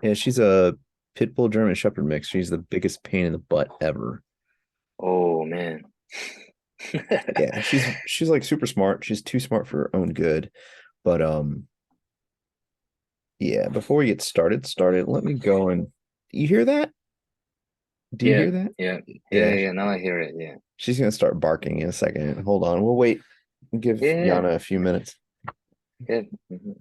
Yeah, she's a pit bull German Shepherd mix. She's the biggest pain in the butt ever. Oh man. Yeah, she's like super smart. She's too smart for her own good. But yeah, before we get started, let me go and you hear that? Do you Yeah, hear that? yeah, yeah, Yeah, yeah. Now I hear it. Yeah, she's gonna start barking in a second. Hold on. We'll wait. Give yeah, Yana a few minutes. yeah. Mhm.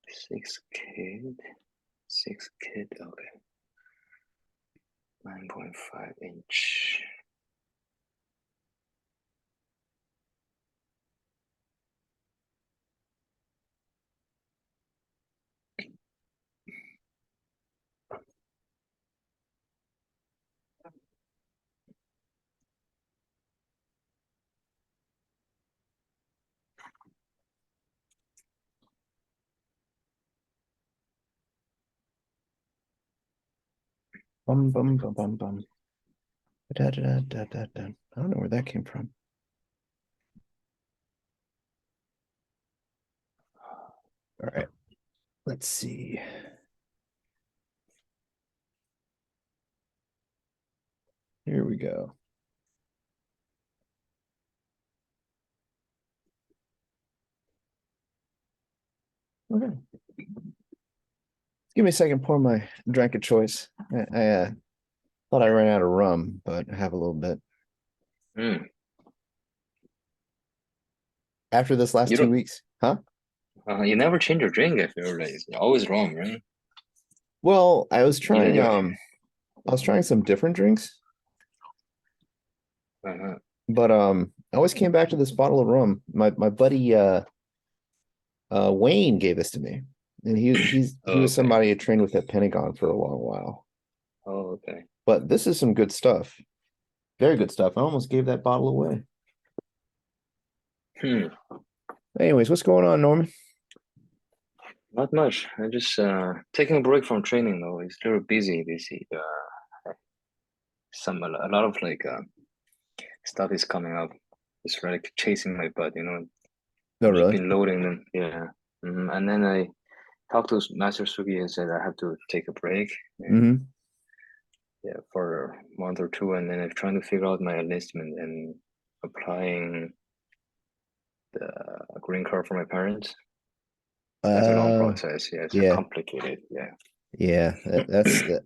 6 kid, 6 kid. Okay, 9.5 inch. Bum bum bum bum bum. Da, da, da, da, da, da. I don't know where that came from. All right, let's see. Here we go. Okay. Give me a second, pour my drink of choice. I thought I ran out of rum, but I have a little bit. Mm. After this last You two don't. weeks, huh? You never change your drink if you're like you're always wrong, right? Well, Even you. I was trying some different drinks, Uh-huh. but I always came back to this bottle of rum. My buddy Wayne gave this to me. And he Oh, was okay. somebody I trained with at Pentagon for a long while. Oh, okay. But this is some good stuff. Very good stuff. I almost gave that bottle away. Hmm. Anyways, what's going on, Norman? Not much. I just taking a break from training though. It's a little busy this year. A lot of like stuff is coming up. It's like chasing my butt, you know. No, I've just really? been loading them. Yeah. And then I talked to Master Sugi and said I have to take a break and Mm-hmm. yeah, for a month or two, and then I'm trying to figure out my enlistment and applying the green card for my parents. That's a long Uh, process. Yeah, it's yeah, complicated. Yeah. yeah.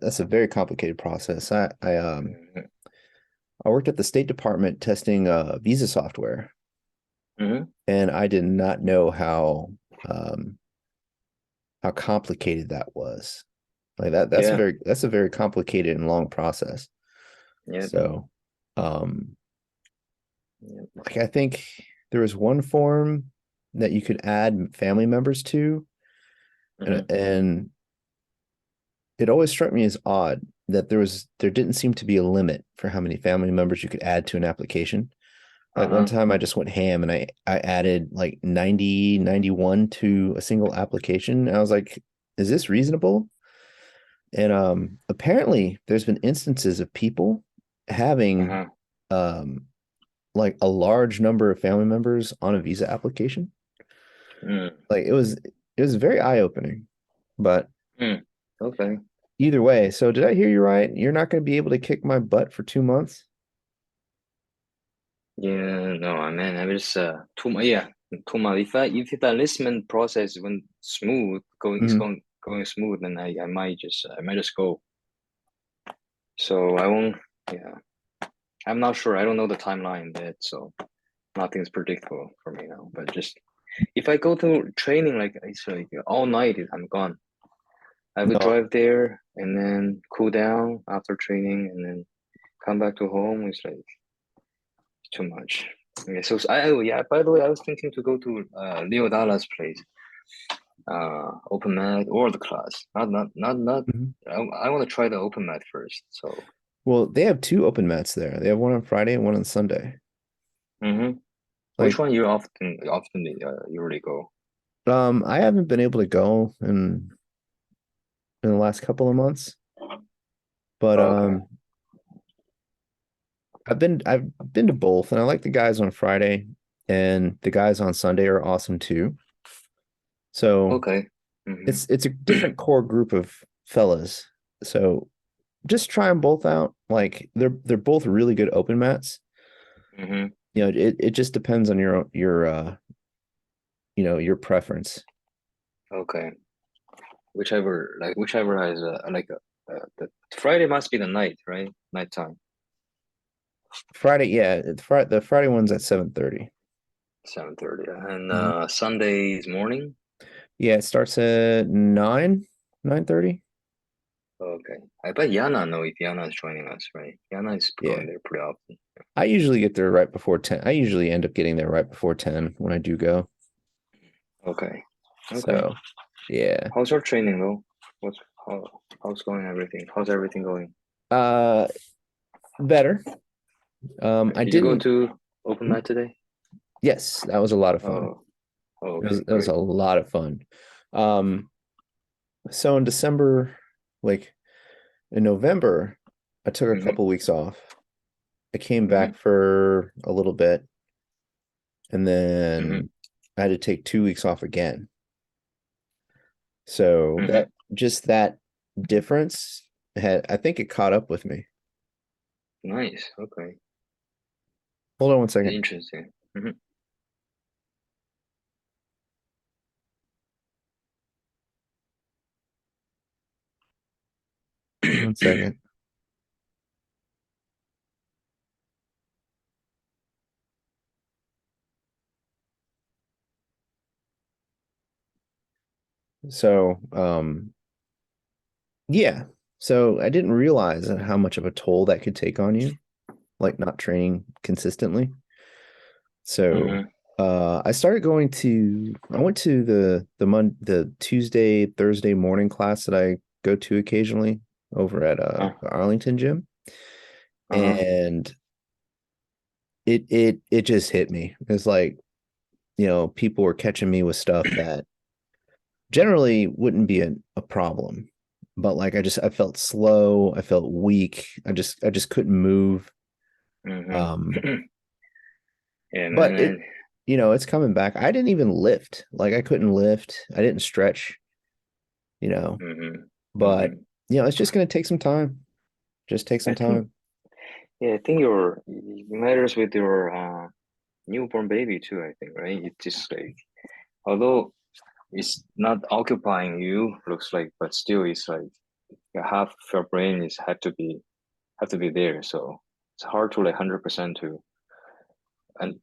That's a very complicated process. Hmm. I worked at the State Department testing visa software, Hmm. and I did not know how complicated that was. Like Yeah. that's a very complicated and long process. Yeah. So, um, Yeah. like I think there was one form that you could add family members to, Hmm. and it always struck me as odd that there didn't seem to be a limit for how many family members you could add to an application. Like one Uh-huh. time I just went ham and I added like 91 to a single application. And I was like, is this reasonable? And apparently there's been instances of people having Uh-huh. um like a large number of family members on a visa application. Mm. Like it was very eye-opening. But Mm. Okay. either way, so did I hear you right? You're not going to be able to kick my butt for 2 months? Yeah, no, I mean, I was 2 months. Yeah, 2 months. If the enlistment process went smooth, Hmm. going smooth, then I might just go. So I won't. Yeah, I'm not sure. I don't know the timeline yet, so nothing's predictable for me now. But just if I go to training, like it's like all night, I'm gone. I would No. drive there and then cool down after training, and then come back to home. It's like too much. Yeah, so oh yeah, by the way, I was thinking to go to Leo Dalla's place, open mat or the class. Not. Mhm. I want to try the open mat first. So, Well, they have two open mats there. They have one on Friday and one on Sunday. hmm, which Like, one you often usually go? I haven't been able to go in the last couple of months, but Okay. I've been to both, and I like the guys on Friday, and the guys on Sunday are awesome too. So Okay. Mm-hmm. it's a different core group of fellas. So just try them both out. Like they're both really good open mats. Mm-hmm. It just depends on your preference. Okay. Whichever has the Friday must be the night, right? Nighttime, Friday, yeah, the Friday one's at 7:30. 7:30. And Mhm. Sunday's morning. Yeah, it starts at 9:30. Okay. I bet Yana know if Yana is joining us, right? Yana is Yeah. going there pretty often. I usually get there right before 10. I usually end up getting there right before 10 when I do go. Okay. Okay. So, yeah. How's your training though? What's how how's going everything? How's everything going? Uh better. Okay. I Did you go didn't to open mat today? Yes, that was a lot of fun. Oh, oh, It okay, was a great. lot of fun. Um, so in December, like in November, I took a Mm-hmm. couple weeks off. I came Mm-hmm. back for a little bit, and Mm-hmm. then I had to take 2 weeks off again. So Mm-hmm. that difference I think it caught up with me. Nice. Okay. Hold on one second. Interesting. Mm-hmm. 1 second. So, yeah. So I didn't realize how much of a toll that could take on you, like not training consistently. So Mm-hmm. I went to the Tuesday, Thursday morning class that I go to occasionally over at Uh, the Arlington gym. uh-huh. And it just hit me. It's like, people were catching me with stuff that generally wouldn't be a problem. But like I felt slow, I felt weak. I just couldn't move. Um, Mm-hmm. Yeah, but man. it's coming back. I didn't even lift. Like I couldn't lift. I didn't stretch, you know. Mm-hmm. But Mm-hmm. it's just gonna take some time. Just take some I think time. yeah, I think it matters with your newborn baby too, I think, right? It just like although it's not occupying you, looks like, but still it's like half of your brain is have to be there. So it's hard to like 100% to and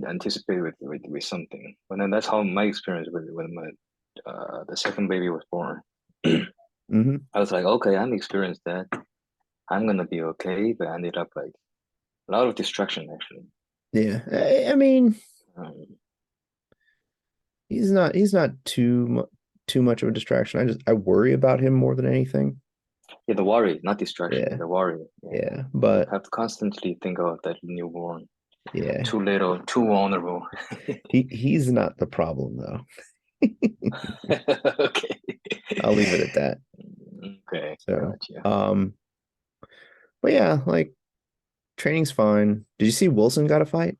anticipate with something. But then that's how my experience with when my the second baby was born. Hmm. I was like, okay, I'm experienced that. I'm gonna be okay, but I ended up like a lot of distraction actually. Yeah. I mean, Um, he's not too much of a distraction. I worry about him more than anything. yeah, the worry, not distraction, Yeah. the worry. Yeah, Yeah. you But have to constantly think about that newborn, yeah, too little, too vulnerable. he's not the problem though. Okay. I'll leave it at that. Okay, So, gotcha. but yeah, like training's fine. Did you see Wilson got a fight?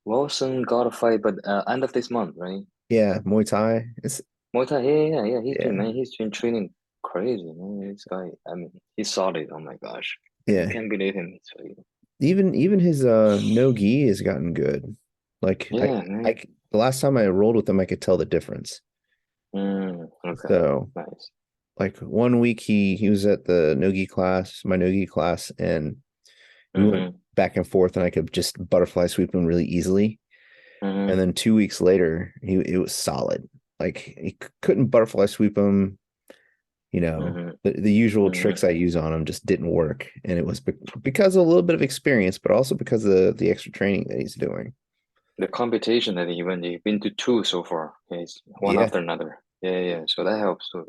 Wilson got a fight, but end of this month, right? Yeah, Muay Thai. It's Muay Thai, yeah. yeah, He's been training crazy, man. This guy, I mean, he's solid. Oh my gosh, yeah. can't believe him. So, Even his no gi has gotten good. Like yeah, man. the last time I rolled with him, I could tell the difference. Okay, So nice. like one week he was at the no-gi class, my no-gi class, and we went Mm-hmm. back and forth, and I could just butterfly sweep him really easily. And Mm-hmm. then 2 weeks later, it was solid. Like he couldn't butterfly sweep him. Mm-hmm. The usual Mm-hmm. tricks I use on him just didn't work, and it was because of a little bit of experience, but also because of the extra training that he's doing. The competition that you've been to two so far. Yeah, it's one Yeah. after another. Yeah. So that helps too.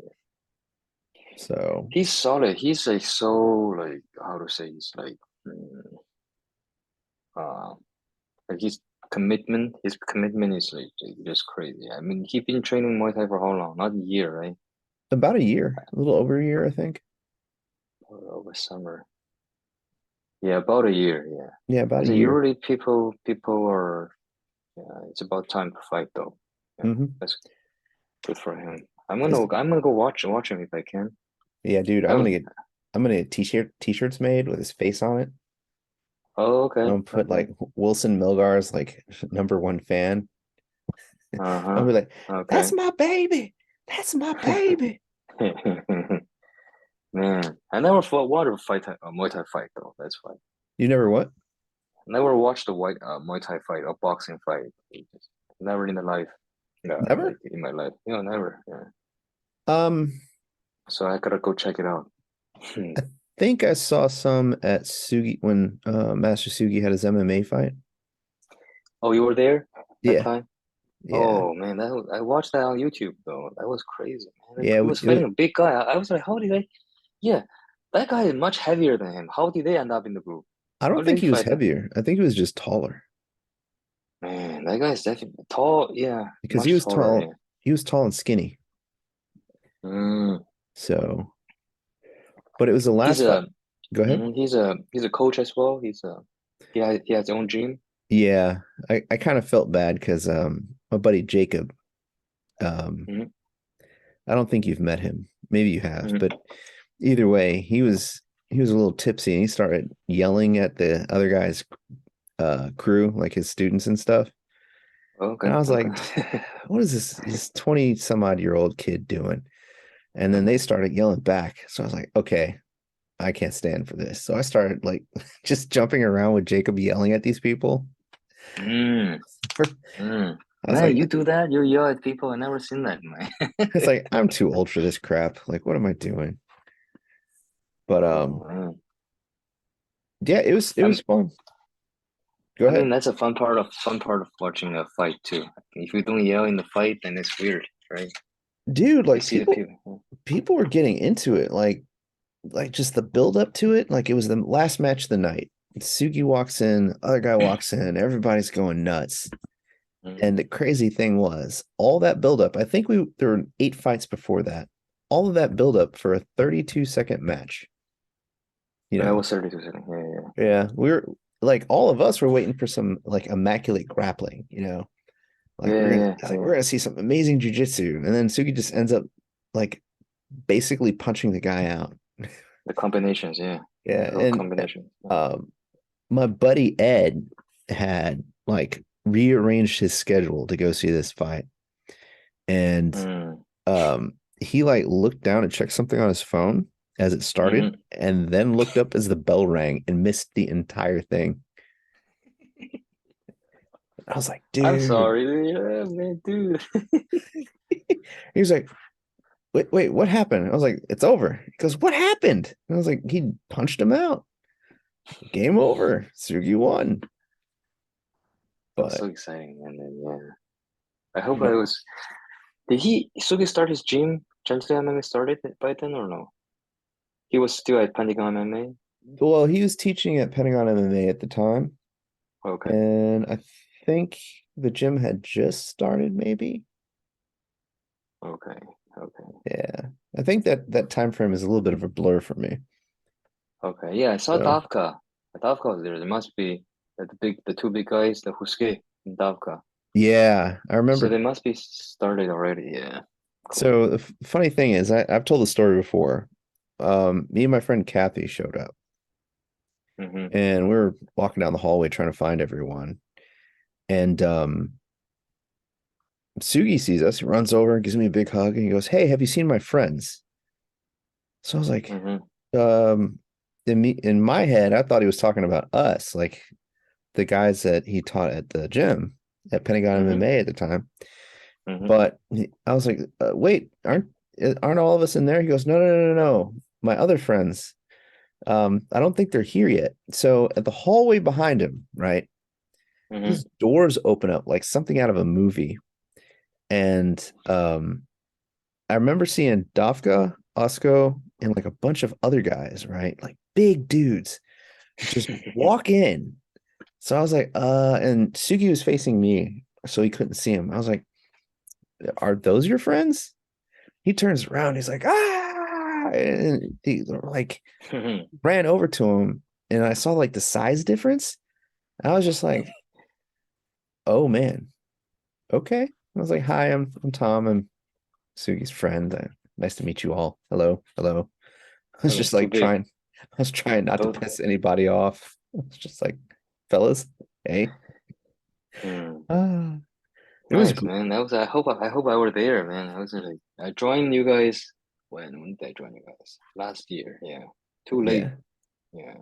So He's solid. He's like so like how to say he's mm, uh like his commitment is like just crazy. I mean, he's been training Muay Thai for how long? Not a year, right? about a year, a little over a year, I think. Or over summer. Yeah, about a year. Yeah. Yeah, about a So year. usually people are. Yeah, it's about time to fight though. Yeah, Hmm. that's good for him. Because I'm gonna go watch him if I can. yeah, dude, I haven't. I'm gonna get t-shirts made with his face on it. Oh, I'm okay, gonna put okay. like Wilson Milgar's like #1 fan. I'll Uh-huh. be like, that's Okay. my baby. That's my baby. Man, I never fought water fight a Muay Thai fight though. That's why. You never what? Never watched a white Muay Thai fight or boxing fight. Never in the life. Yeah, like Never? in my life. Never. Yeah. Um, So I gotta go check it out. I think I saw some at Sugi when Master Sugi had his MMA fight. Oh, you were there that Yeah, time? yeah, Oh man, I watched that on YouTube though. That was crazy, man. yeah. He was fighting a big guy. I was like, how did I? Yeah, that guy is much heavier than him. How did they end up in the group? I How don't did think he he was fight that? heavier. I think he was just taller Man, that guy is definitely tall. Yeah, because much taller. Yeah. he was tall and skinny. Mm. So, but it was the He's last fight. a Go ahead. he's a coach as well. He has his own gym. Yeah, I kind of felt bad because my buddy Jacob, um, Hmm. I don't think you've met him. Maybe you have, Hmm. but either way, he was a little tipsy and he started yelling at the other guy's crew, like his students and stuff. And Okay, I was like, okay. what is this 20 some odd year old kid doing? And then they Hmm. started yelling back. So I was like, okay, I can't stand for this. So I started like just jumping around with Jacob yelling at these people. Mm. Mm. I was Man, like, you do that? You yell at people? I never seen that, man. it's like I'm too old for this crap. Like, what am I doing? But Oh man. yeah, it was I'm, fun. Go I mean, ahead. that's a fun part of watching a fight too. If you don't yell in the fight, then it's weird, right? Dude, You like see the people. people were getting into it. Like just the build up to it. Like it was the last match of the night. Sugi walks in, other guy walks in, everybody's going nuts. Mm. And the crazy thing was, all that buildup, I think there were 8 fights before that. All of that buildup for a 32-second match. You That know, was 32 seconds. Yeah, yeah. yeah, we were like all of us were waiting for some like immaculate grappling, Yeah, like yeah, yeah, it's like we're yeah. gonna see some amazing jujitsu. And then Sugi just ends up like basically punching the guy out. The combinations, yeah. Yeah. A lot of And combinations. um my buddy Ed had like rearranged his schedule to go see this fight. And Mm. he like looked down and checked something on his phone as it started Hmm. and then looked up as the bell rang and missed the entire thing. I was like, I'm dude. sorry, dude. Yeah, man, dude. He was like, wait, what happened? I was like, it's over. He goes, what happened? And I was like, he punched him out. Game over. Sugi won. That was But so exciting, man. And yeah. I hope I but was. Did he Sugi start his gym? Gently MMA started by then or no? He was still at Pentagon MMA. well, he was teaching at Pentagon MMA at the time, Okay, and I think the gym had just started, maybe. okay, okay, Yeah. I think that time frame is a little bit of a blur for me. okay. Yeah, I saw So Davka. Davka was there. There must be the two big guys, the Huske and Davka. yeah, I So remember. they must be started already. Yeah, cool. So the funny thing is, I've told the story before. Me and my friend Kathy showed up, Mm-hmm. and we were walking down the hallway trying to find everyone. And Sugi sees us, he runs over and gives me a big hug, and he goes, "Hey, have you seen my friends?" So I was like, Mm-hmm. um, in my head, I thought he was talking about us, like the guys that he taught at the gym at Pentagon Mm-hmm. MMA at the time. Mm-hmm. But I was like, wait, aren't all of us in there? He goes, no. My other friends, I don't think they're here yet. So at the hallway behind him, right, Mm-hmm. these doors open up like something out of a movie. And I remember seeing Dafka, Osco, and like a bunch of other guys, right? Like big dudes just walk in. So I was like, and Sugi was facing me, so he couldn't see him. I was like, are those your friends? He turns around, he's like, ah, and he like ran over to him and I saw like the size difference. I was just like, oh man, okay. I was like, hi, I'm Tom. I'm Sugi's friend. Nice to meet you all. Hello, hello. I was Okay, just too like big. I was trying not to Both. piss anybody off. I was just like, fellas, hey. Hmm. Ah, it was, Nice, man. That was. I hope I were there, man. I was like, I joined you guys. When did I join you guys? Last year. Yeah. Too late. yeah. Yeah.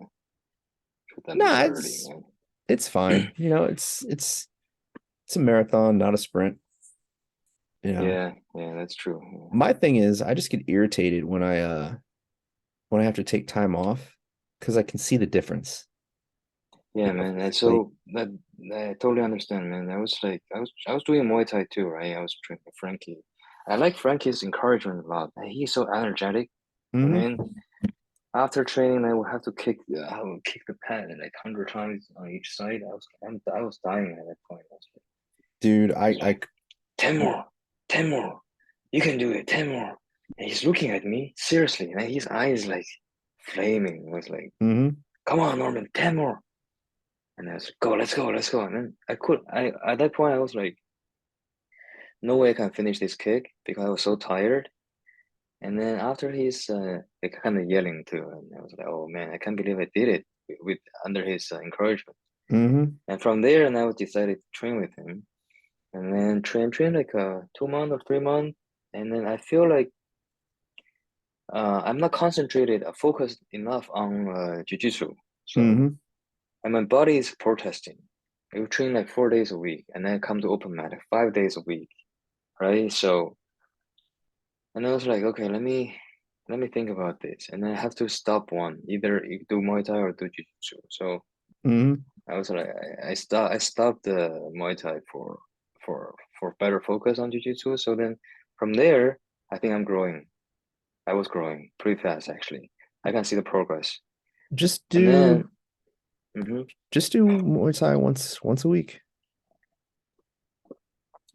Should have done this Nah, early, it's fine. man. It's a marathon, not a sprint. You know, Yeah. Yeah. That's true. Yeah. my thing is I just get irritated when I have to take time off because I can see the difference, Yeah, man. And physically. so that I totally understand, man. I was doing Muay Thai too, right? I was training Frankie. I like Frankie's encouragement a lot. He's so energetic. And Hmm. then after training, I would have to I would kick the pad like 100 times on each side. I was dying at that point. Dude, I was like 10 more, 10 more. You can do it, 10 more. And he's looking at me seriously, and his eyes like flaming. It was like, hmm come on, Norman, 10 more. And I was like, go, let's go, let's go. And then I at that point I was like, no way I can finish this kick because I was so tired. And then after he's like kind of yelling too, and I was like, oh man, I can't believe I did it with under his encouragement. hmm And from there, and I was decided to train with him, and then train like 2 months or 3 months, and then I feel like I'm not concentrated, focused enough on jujitsu. So hmm and my body is protesting. I would train like 4 days a week, and then come to open mat like 5 days a week, right? So, and I was like, okay, let me think about this, and then I have to stop one, either you do Muay Thai or do Jiu-Jitsu. So hmm I was like, I stopped the Muay Thai for better focus on Jiu-Jitsu. So then from there, I think I'm growing. I was growing pretty fast actually. I can see the progress, Just and do then. Mhm. just do Muay Thai once a week.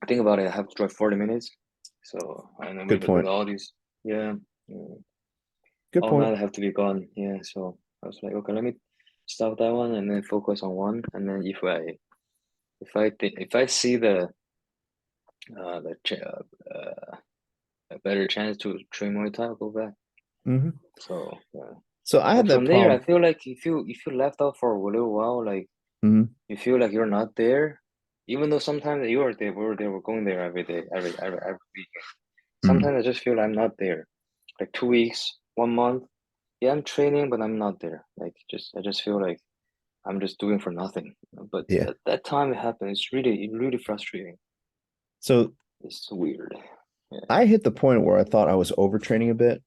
Think about it. I have to drive 40 minutes. So, and then Good with point. all these, yeah, Good all point. night I have to be gone. Yeah. So I was like, okay, let me stop that one and then focus on one. And then if I see the a better chance to train Muay Thai, I'll go back. Hmm. So yeah. So I had And that from there, I problem. feel like if you left out for a little while, like Hmm. you feel like you're not there, even though sometimes you are there, we're going there every day, every week. hmm Sometimes I just feel I'm not there. Like 2 weeks, 1 month. Yeah, I'm training, but I'm not there. Like I just feel like I'm just doing for nothing. But Yeah. that time it happened. It's really frustrating. So It's weird. Yeah. I hit the point where I thought I was overtraining a bit.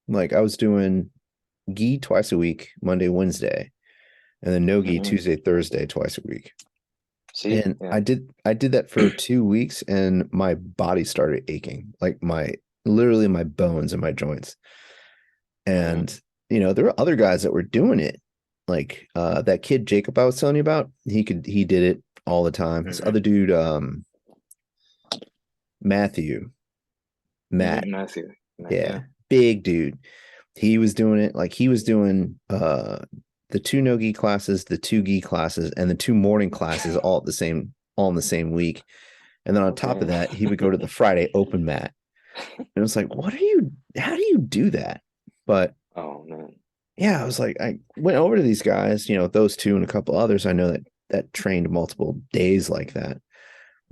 Like I was doing gi twice a week, Monday, Wednesday, and then no gi Hmm. Tuesday, Thursday, twice a week. See? And Yeah. I did that for 2 weeks and my body started aching, like my literally my bones and my joints. Hmm. And there were other guys that were doing it. Like that kid Jacob I was telling you about, he did it all the time. This Hmm. other dude, Matthew, Hmm. Matt, Matthew. yeah, Yeah. big dude. He was doing it like he was doing the two no-gi classes, the two gi classes, and the two morning classes all in the same week. And then on top of Okay. that, he would go to the Friday open mat. And it was like, how do you do that? But Oh man. yeah, I was like, I went over to these guys, those two and a couple others I know that trained multiple days like that. And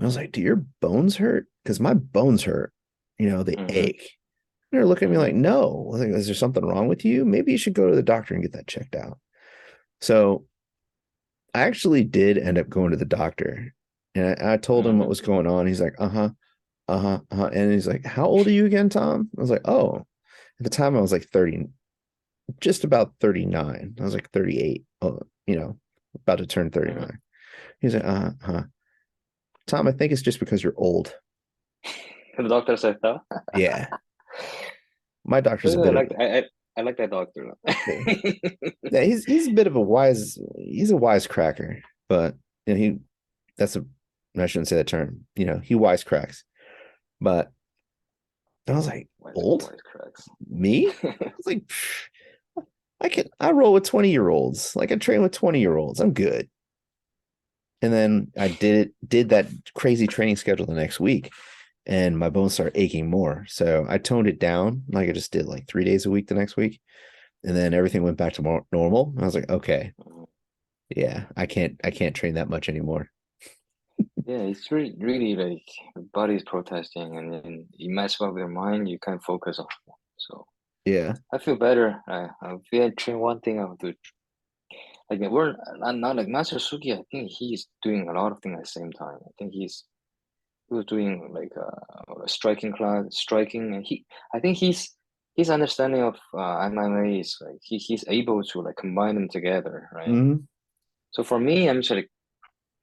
I was like, do your bones hurt? Because my bones hurt, they Hmm. ache. And they're looking at me like, Hmm. no. I was like, is there something wrong with you? Maybe you should go to the doctor and get that checked out. So I actually did end up going to the doctor. And I told him what Hmm. was going on. He's like, uh-huh, uh-huh, uh-huh. And he's like, how old are you again, Tom? I was like, oh, at the time I was like 30, just about 39. I was like 38, about to turn Hmm. 39. He's like, uh-huh. Tom, I think it's just because you're old. The doctor said that. Yeah. My doctor's a I bit of like I like that doctor. yeah, yeah, he's a bit of he's a wisecracker, but he that's a I shouldn't say that term. He wisecracks. But I was like, old? Wise cracks. Me? I was like, pfft. I roll with 20-year-olds. Like I train with 20-year-olds. I'm good. And then I did that crazy training schedule the next week, and my bones started aching more. So I toned it down. Like I just did like 3 days a week the next week, and then everything went back to normal. I was like, okay, yeah, I can't train that much anymore. Yeah, it's really like the body's protesting, and then you mess up your mind, you can't focus on. So Yeah. I feel better. I feel I train one thing I will do. Like we're not like Master Suki. I think he's doing a lot of things at the same time. I think he was doing like a striking class, striking, and I think his understanding of MMA is like he's able to like combine them together, right? Hmm. So for me, I'm just like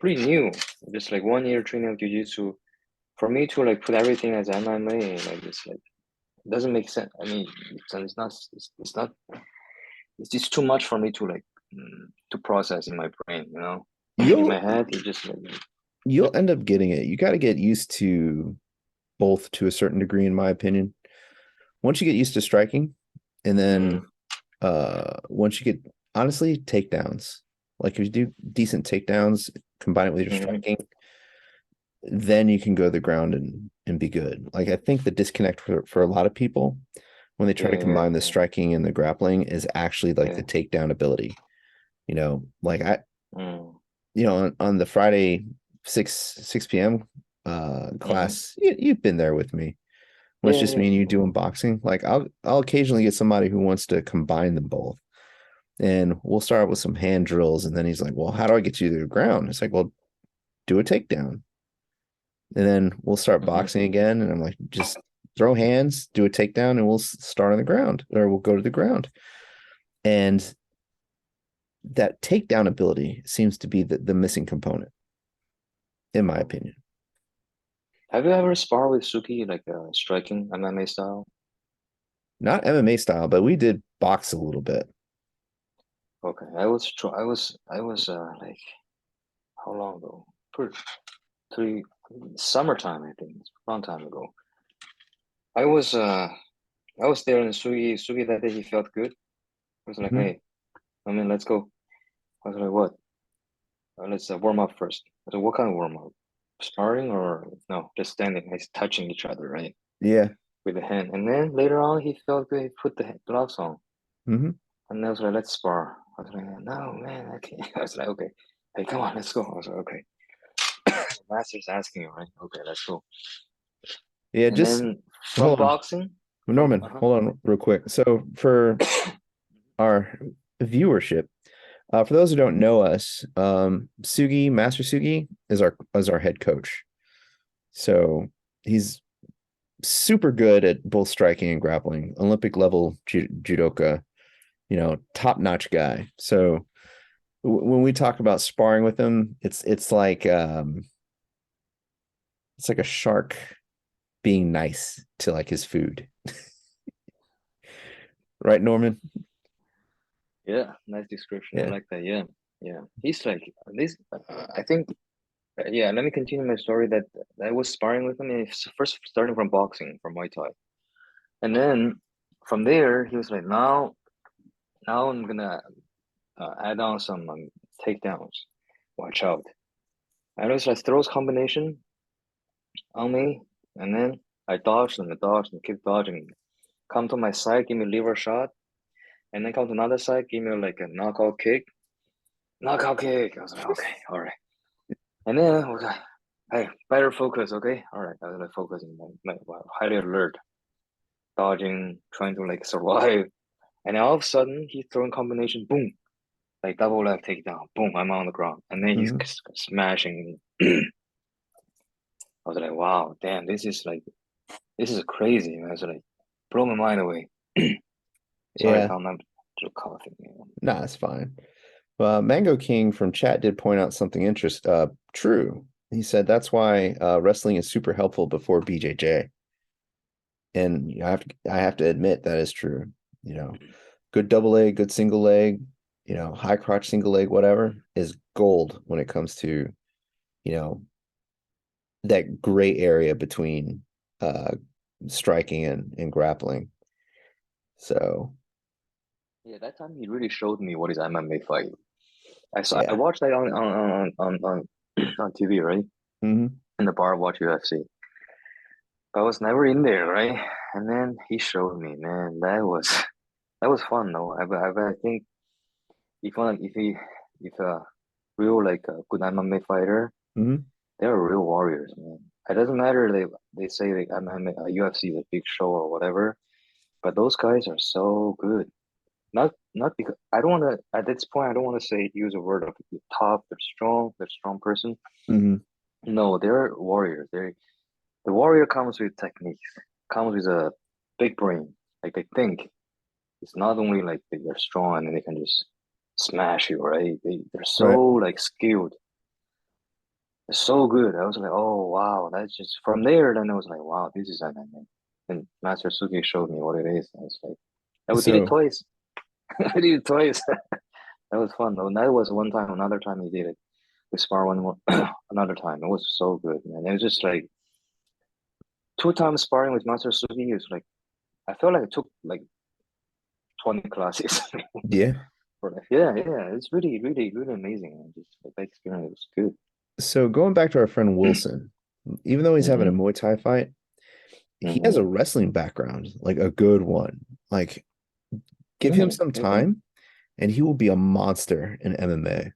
pretty new, just like 1 year training of jiu-jitsu. For me to like put everything as MMA, like it's like it doesn't make sense. I mean, it's not it's just too much for me to like to process in my brain, you know. In my You'll head, it just like you'll end up getting it. You got to get used to both to a certain degree, in my opinion. Once you get used to striking, and then mm, once you get honestly takedowns, like if you do decent takedowns, combine it with your mm, striking, then you can go to the ground and be good. Like I think the disconnect for a lot of people when they try to yeah, combine the striking and the grappling is actually like yeah, the takedown ability. Like mm, on the Friday 6 p.m. mm, Class, you've been there with me. When it's yeah, just yeah, me and you doing boxing, like I'll occasionally get somebody who wants to combine them both. And we'll start with some hand drills, and then he's like, "Well, how do I get you to the ground?" It's like, "Well, do a takedown." And then we'll start mm-hmm. boxing again, and I'm like, "Just throw hands, do a takedown, and we'll start on the ground, or we'll go to the ground." And that takedown ability seems to be the missing component, in my opinion. Have you ever sparred with Suki like striking MMA style? Not MMA style, but we did box a little bit. Okay, I was like how long ago? Pretty three summertime, I think. It's a long time ago. I was uh I was there in Sugi that day. He felt good. He was like, Mhm. "Hey, I mean, let's go." I was like, "What? Let's warm up first." I said, "What kind of warm up? Sparring or no? Just standing, like touching each other, right, Yeah. with the hand." And then later on, he felt good. He put the gloves on, Hmm. and I was like, "Let's spar." I was like, "No, man, I can't." I was like, "Okay, hey, come on, let's go." I was like, "Okay." Master's asking you, right? Okay, let's go. Yeah, And just then from hold on. boxing, from Norman, hold on real quick. So for our viewership, for those who don't know us, Sugi, Master Sugi is our head coach. So he's super good at both striking and grappling, Olympic level judoka, top-notch guy. So when we talk about sparring with him, it's like a shark being nice to like his food. Right, Norman? yeah, nice description. I Yeah. like that. Yeah, yeah. He's like this. I think. Yeah. Let me continue my story. That I was sparring with him. And first starting from boxing, from Muay Thai, and then from there he was like, now I'm gonna add on some takedowns. Watch out. And it was like throws combination on me, and then I dodged and keep dodging. Come to my side, give me liver shot, and then come to another side, give me like a knockout kick. Knockout kick. I was like, okay, all right. And then I was like, hey, better focus, okay? All right, I was like focusing, highly alert, dodging, trying to like survive. And then all of a sudden, he's throwing combination, boom, like double left takedown, boom, I'm on the ground. And then he's Hmm. smashing. I was like, wow, damn, this is crazy. I was like, blow my mind away. Sorry if Yeah. I'm not coughing. Nah, it's fine. Mango King from chat did point out something interesting. True. He said that's why wrestling is super helpful before BJJ. And I have to admit that is true. You know, good double leg, good single leg, high crotch single leg, whatever is gold when it comes to, you know, that gray area between uh striking and grappling. So Yeah, that time he really showed me what is MMA fight. I Yeah. watched that on TV, right? Hmm. In the bar, watch UFC. But I was never in there, right? And then he showed me, man, that was fun though. I think if a real like a good MMA fighter, Hmm. they're real warriors, man. It doesn't matter they say like MMA, UFC is a big show or whatever, but those guys are so good. Not because I don't want to at this point I don't want to say use a word of tough, they're strong person. Hmm. No, they're warriors. The warrior comes with techniques, comes with a big brain. Like they think it's not only like they're strong and they can just smash you, right? They're so Right. like skilled. They're so good. I was like, oh wow, that's just from there. Then I was like, wow, this is MMA. And Master Suki showed me what it is. I was like, I did it So twice. I did it twice. That was fun though. And that was one time. Another time he did it. We spar one more. Another time. It was so good, man. It was just like two times sparring with Master Suki. It was like I felt like it took like 20 classes. yeah. Yeah. It's really, really, really amazing. And just like, that experience was good. So going back to our friend Wilson, even though he's having a Hmm. Muay Thai fight, he has Hmm. a wrestling background, like a good one. Like give him Mm, some okay. time and he will be a monster in MMA.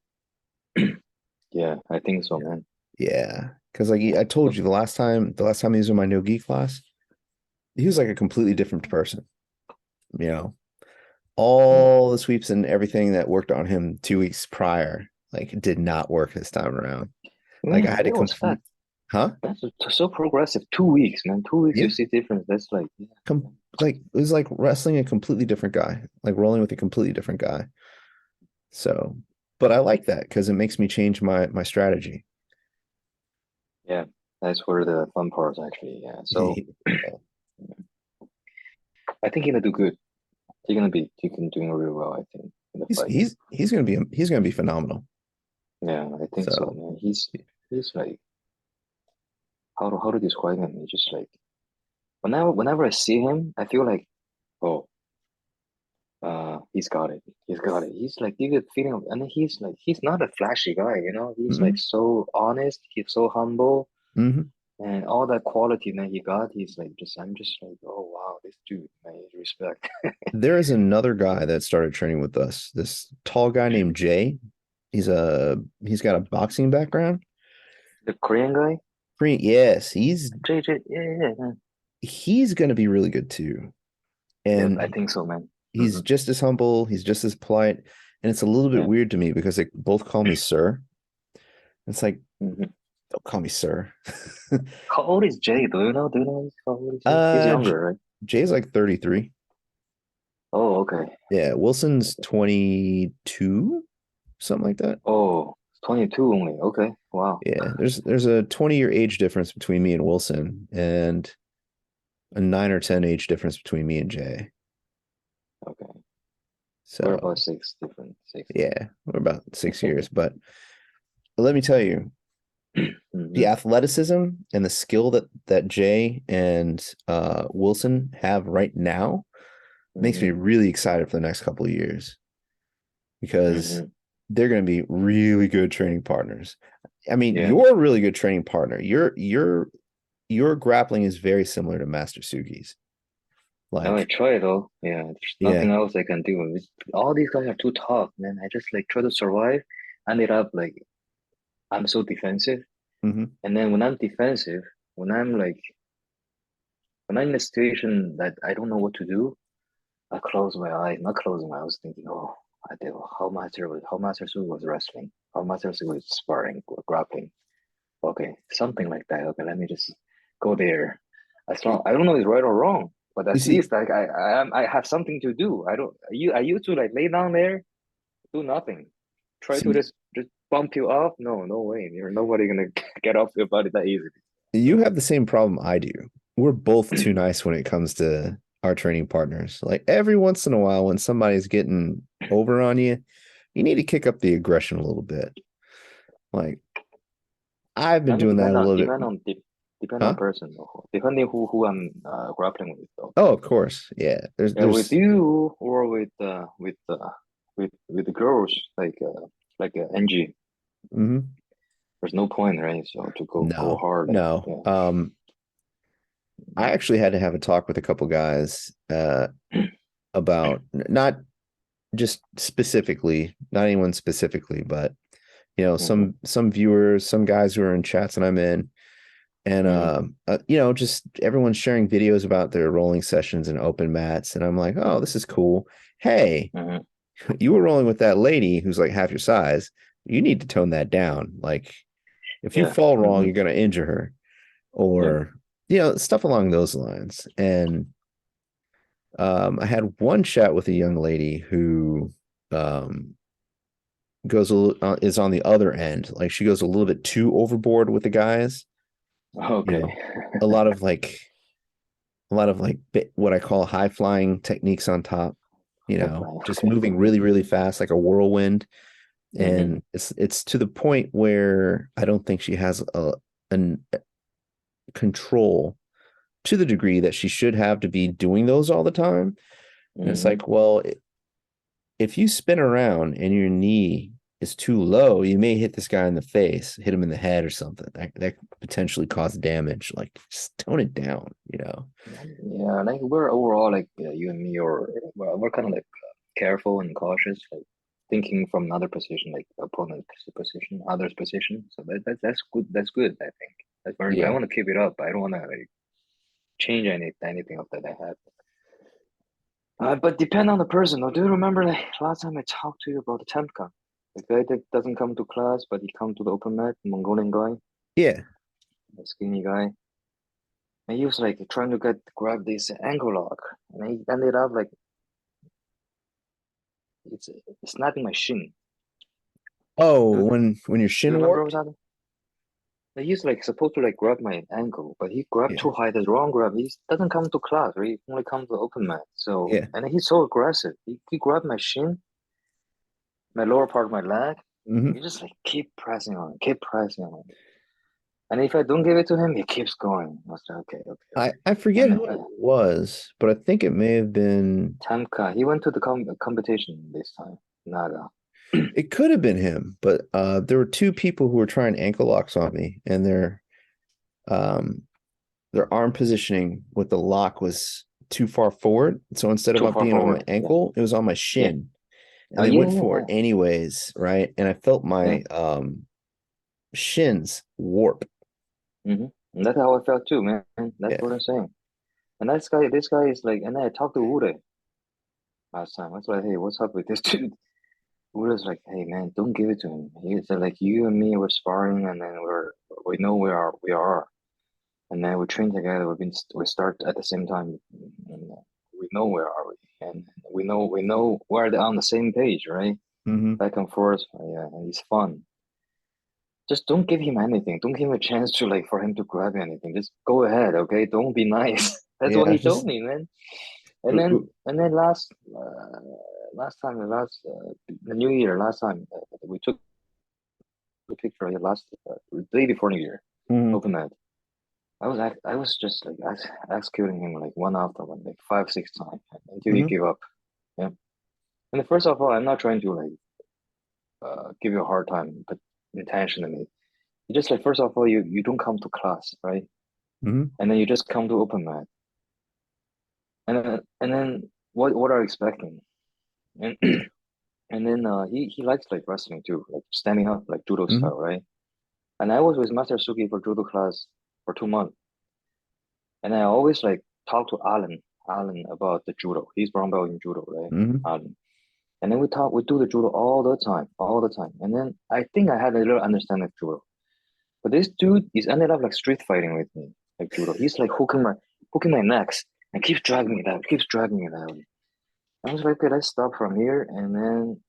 Yeah, I think so, man. Yeah. Because like I told you the last time he was in my no gi class, he was like a completely different person. You know, Mm. all the sweeps and everything that worked on him 2 weeks prior, like did not work this time around. Like I Man, had to that was fast. complete, huh? That's so progressive. 2 weeks, man. 2 weeks you Yeah. see difference. That's like, yeah, Like it was like wrestling a completely different guy, like rolling with a completely different guy. So, but I like that because it makes me change my strategy. yeah. That's where the fun part is actually. Yeah. So Yeah. I think he's gonna do good. He's gonna doing really well. I think in the He's fight. he's he's gonna be phenomenal. Yeah, I think so, So man. He's like how to describe him? He's just like whenever I see him, I feel like oh he's got it. He's got it. He's like you get feeling of, and he's like he's not a flashy guy, you know. He's like mhm, so honest. He's so humble, mhm. and all that quality that he got. He's like just I'm just like oh wow, this dude, man, he's respect. There is another guy that started training with us. This tall guy named Jay. He's got a boxing background. The Korean guy, Yes, he's JJ, yeah. he's gonna be really good too. Yeah, And I think so, man. he's Hmm. just as humble, he's just as polite. And it's a little bit Yeah. weird to me because they both call me sir. It's like, Hmm. don't call me sir. How old is Jay? Do you know? Do you know how old is he? He's J younger, right? Jay's like 33. Oh, okay. Yeah, Wilson's 22, something like that. Oh, 22 only. Okay. Wow. Yeah, there's a 20-year age difference between me and Wilson and a 9 or 10 age difference between me and Jay. Okay. We're about So six different, six. yeah, we're about 6 years. But let me tell you, the Hmm. athleticism and the skill that Jay and Wilson have right now makes me Hmm. really excited for the next couple of years because Hmm. they're going to be really good training partners. I mean, Yeah. you're a really good training partner. Your grappling is very similar to Master Sugi's. I might Like, try though. Yeah. There's nothing yeah. else I can do. All these guys are too tough, man. I just like try to survive. Ended up like I'm so defensive. Hmm. And then when I'm defensive, when I'm like when I'm in a situation that I don't know what to do, I close my eyes, not closing my eyes, thinking, oh, I did how Master Su was wrestling, how Master Su was sparring or grappling. Okay, something like that. Okay, let me just go there. As long I don't know if it's right or wrong, but You at see, least like I have something to do. I used to like lay down there, do nothing. Try to see, just bump you up. No, no way. You're nobody gonna get off your body that easily. you have the same problem I do. We're both too nice when it comes to our training partners. Like every once in a while, when somebody's getting over on you, you need to kick up the aggression a little bit. Like I've been I mean, doing that a little bit. Depend on Huh? person though. Depending who I'm grappling with though. Oh, of course. Yeah. Yeah, with There's you or with the girls like NG. mhm. There's no point, right? So to go No, hard, like no. yeah. I actually had to have a talk with a couple guys about not just specifically, not anyone specifically, but Hmm. some viewers, some guys who are in chats that I'm in, and Hmm. just everyone's sharing videos about their rolling sessions and open mats, and I'm like, oh, this is cool. Hey, Hmm. you were rolling with that lady who's like half your size. You need to tone that down. Like, if you Yeah. fall wrong, Hmm. you're gonna injure her, Yeah. or stuff along those lines. And I had one chat with a young lady who um, is on the other end. Like she goes a little bit too overboard with the guys. You Okay. know, a lot of like what I call high flying techniques on top. High flying. Just Okay. moving really really fast like a whirlwind, Hmm. and it's to the point where I don't think she has an control to the degree that she should have to be doing those all the time. And it's Hmm. like, well, if you spin around and your knee is too low, you may hit this guy in the face, hit him in the head or something. That could potentially cause damage. Like, just tone it down. Yeah, like we're overall like you and me, or we're kind of like careful and cautious, like thinking from another position, like opponent position, others position. So that's good. That's good. I think that's very good. I Yeah. want to keep it up. I don't want to like change anything of that I have. But depend on the person. Though, do you remember like last time I talked to you about the Temka, the guy that doesn't come to class, but he come to the open mat, Mongolian guy, Yeah. the skinny guy, and he was like trying to grab this ankle lock, and he ended up like it's snapping my shin. Oh, Do, when your do you shin remember what warped? happened? Like, he's like supposed to like grab my ankle, but he grabbed Yeah. too high. The wrong grab. He doesn't come to class, right? He only comes to the open mat. So Yeah. and he's so aggressive. He grabbed my shin, my lower part of my leg. Hmm. You just like keep pressing on it, keep pressing on it. And if I don't give it to him, he keeps going. I was like, okay, okay, okay. I forget And who it was, but I think it may have been Tamka, he went to the competition this time. Naga. it could have been him, but there were two people who were trying ankle locks on me, and um their arm positioning with the lock was too far forward. So instead of Too it far being on my forward. Yeah, ankle, it was on my yeah. shin. Oh And they yeah, went yeah, for it yeah, anyways, right? And I felt yeah. my shins warp. Mm-hmm. And that's how I felt too, man. That's Yeah. what I'm saying. And this guy is like, and then I talked to Ude last time. I was like, hey, what's up with this dude? Ude's like, hey, man, don't give it to him. He's like, you and me were sparring, and then we know we are, and then we train together. We start at the same time, and we know where are we, and we know we're on the same page, right? Hmm. Back and forth. Yeah, and it's fun. Just don't give him anything. Don't give him a chance to like for him to grab anything. Just go ahead, okay? Don't be nice. That's what Yeah. he told me, man. And then last time, the New Year, last time we took the picture last the day before New Year, Mhm. open night. I was just like executing him like one after one, like 5, 6 times until he Mhm. gave up. Yeah. And the first of all, I'm not trying to like give you a hard time, but intentionally. You just like first of all, you don't come to class, right? Mhm. And then you just come to open mat, and then what are you expecting? And Yeah. and then he likes like wrestling too, like standing up, like judo Mhm. style, right? And I was with Master Suki for judo class for 2 months, and I always like talk to Alan about the judo. He's brown belt in judo, right? Mhm. Alan. And then we do the judo all the time, all the time. And then I think I had a little understanding of judo. But this dude is ended up like street fighting with me, like judo. He's like hooking my necks and keeps dragging me down, keeps dragging me down. I was like, okay, let's stop from here. And then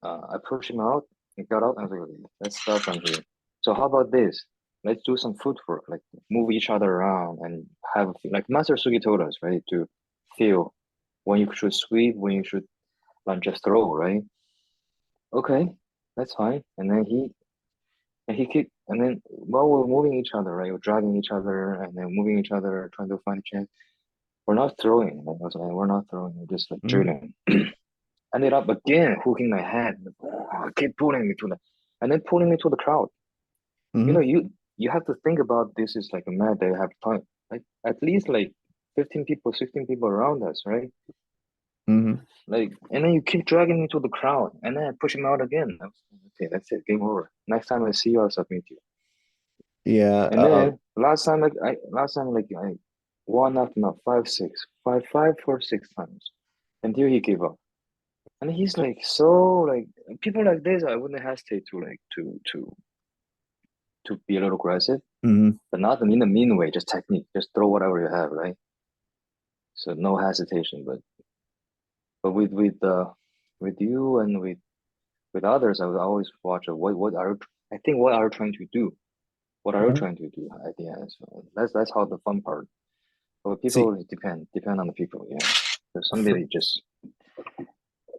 I pushed him out. He got out. And I was like, okay, let's start from here. So how about this? Let's do some footwork, like move each other around and have like Master Sugi told us, right, to feel when you should sweep, when you should lunge just throw, right? Okay, that's fine. And then And he keep and then while we're moving each other, right? We're dragging each other and then moving each other, trying to find a chance. We're not throwing. Like I was like, we're not throwing. We're just like Mhm. drilling. Ended up again hooking my head. Keep pulling me to the, and then pulling me to the crowd. You know, Mhm. you have to think about this is like a mat that you have time, like at least like 15 people, 16 people around us, right? Mhm. Like, and then you keep dragging me to the crowd, and then I push him out again. I was like, okay, that's it, game over. Next time I see you, I'll submit you. Yeah. And then last time like I one after not five or six times until he gave up. And he's like so like people like this, I wouldn't hesitate to like to be a little aggressive, Mhm. but not in a mean way, just technique, just throw whatever you have, right? So no hesitation. But with you and with others, I would always watch what are I think what are you trying to do? What are you Mhm. trying to do at the end? So that's how the fun part. But See, people it depend on the people, yeah. There's for somebody just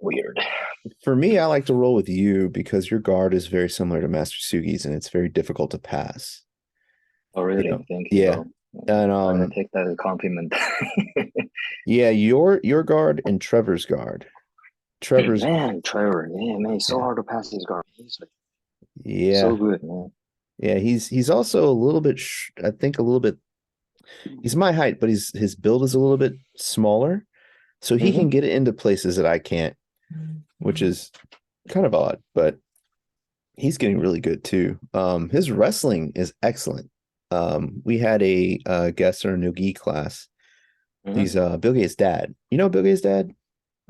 weird. for me, I like to roll with you because your guard is very similar to Master Sugi's, and it's very difficult to pass. Oh You really? know, Thank you, yeah, bro. and I take that as a compliment. yeah, your guard and Trevor's guard. Trevor's, Man, Trevor, yeah, man, it's so yeah, hard to pass this guard. He's like so yeah, good, man. yeah. He's also a little bit, I think, a little bit. He's my height, but his build is a little bit smaller, so he Mm-hmm. can get into places that I can't, which is kind of odd, but he's getting really good too. His wrestling is excellent. We had a guest in our no-gi class. Mm-hmm. He's Bill Gates' dad. You know Bill Gates' dad?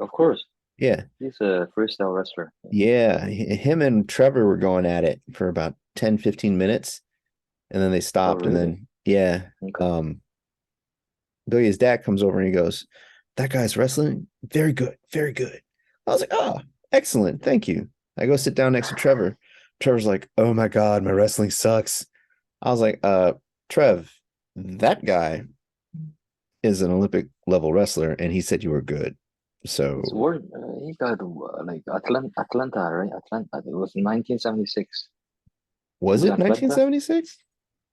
Of course. Yeah. He's a freestyle wrestler. Yeah. Him and Trevor were going at it for about 10, 15 minutes, and then they Oh stopped. And really? then, yeah, Okay. um, Bill Gates' dad comes over and he goes, "That guy's wrestling. Very good. Very good." I was like, "Oh, excellent. Thank you." I go sit down next to Trevor. Trevor's like, "Oh my God, my wrestling sucks." I was like, Trev, that guy is an Olympic level wrestler, and he said you were good. He's So work. He got like Atlanta, right? Atlanta. It was 1976. He was was it Atlanta. 1976?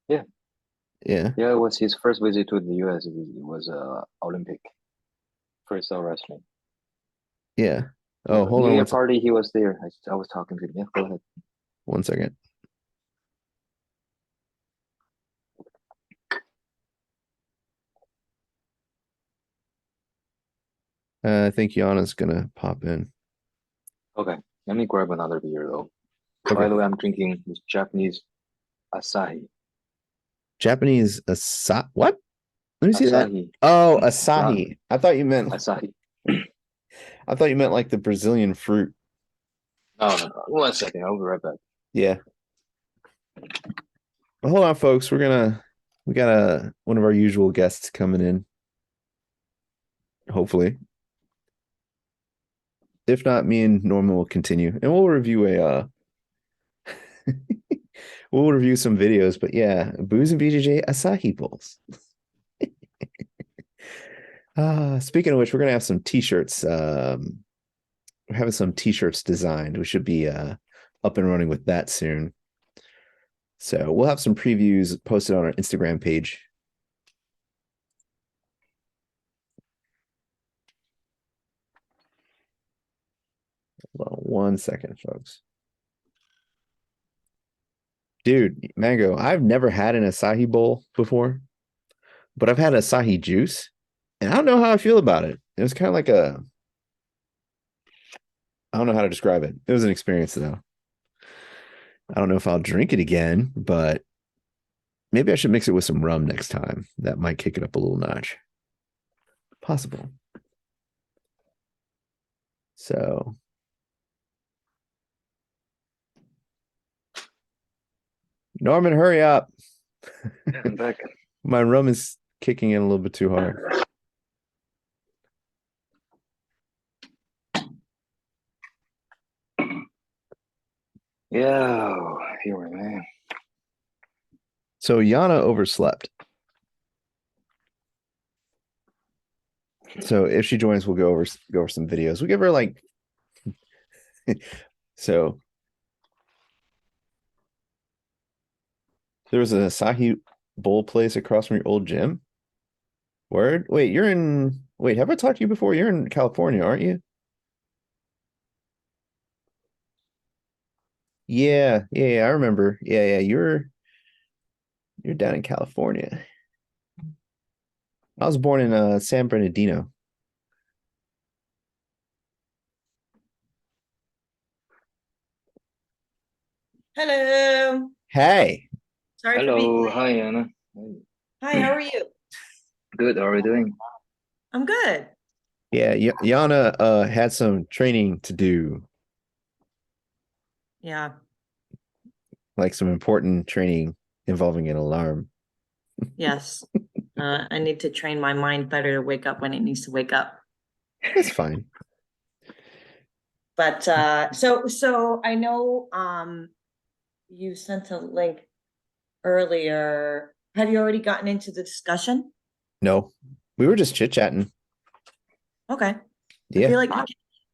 Yeah, Yeah. yeah. It was his first visit to the U.S. It was Olympic freestyle wrestling. Yeah. Yeah, Oh, hold New on Year party. He was there. I was talking to him. Yeah, go ahead. one second. I think Yana's gonna pop in. Okay, let me grab another beer though. By Okay. the way, I'm drinking this Japanese Asahi. Japanese what? Let me see that. Asahi, Oh, not Asahi. Asahi. I thought you meant like the Brazilian fruit. No, no, no. 1 second. I'll be right back. Yeah. Well, hold on, folks. We got one of our usual guests coming in, hopefully. If not, me and Norman will continue and we'll review a we'll review some videos, but yeah, booze and BJJ Asahi bowls. Speaking of which, we're gonna have some t-shirts. We're having some t-shirts designed. We should be up and running with that soon. So we'll have some previews posted on our Instagram page. Hold on 1 second, folks. Dude, Mango, I've never had an Asahi bowl before, but I've had Asahi juice, and I don't know how I feel about it. It was kind of like I don't know how to describe it. It was an experience though. I don't know if I'll drink it again, but maybe I should mix it with some rum next time. That might kick it up a little notch. Possible. So, Norman, hurry up. Yeah, I'm back. My rum is kicking in a little bit too hard. Yeah, here we man. So Yana overslept. So if she joins, we'll go over some videos. We give her like so There was an Asahi Bowl place across from your old gym. Word? Wait, wait, have I talked to you before? You're in California, aren't you? Yeah, I remember. Yeah, you're down in California. I was born in San Bernardino. Hello. Hey. Sorry for being Hello, late. hi Yana. Hey. Hi, how are you? Good, how are you doing? I'm good. Yeah, Yana had some training to do, Yeah. like some important training involving an alarm. Yes. I need to train my mind better to wake up when it needs to wake up. That's fine. But so I know you sent a link earlier. Have you already gotten into the discussion? No, we were just chit-chatting. Okay. I Yeah, feel like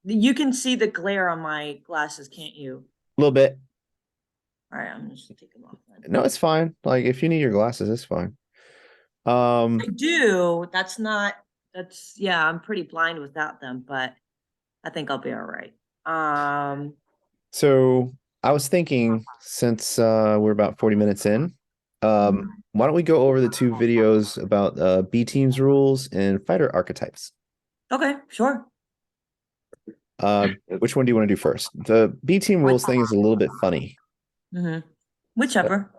you can see the glare on my glasses, can't you? a little bit. All right, I'm just gonna take them off then. No, it's fine. Like if you need your glasses, it's fine. I do. That's yeah, I'm pretty blind without them, but I think I'll be all right. Um, So I was thinking since we're about 40 minutes in, why don't we go over the two videos about B teams rules and fighter archetypes? okay, sure. Which one do you want to do first? The B team rules thing is a little bit funny. Hmm. So Whichever.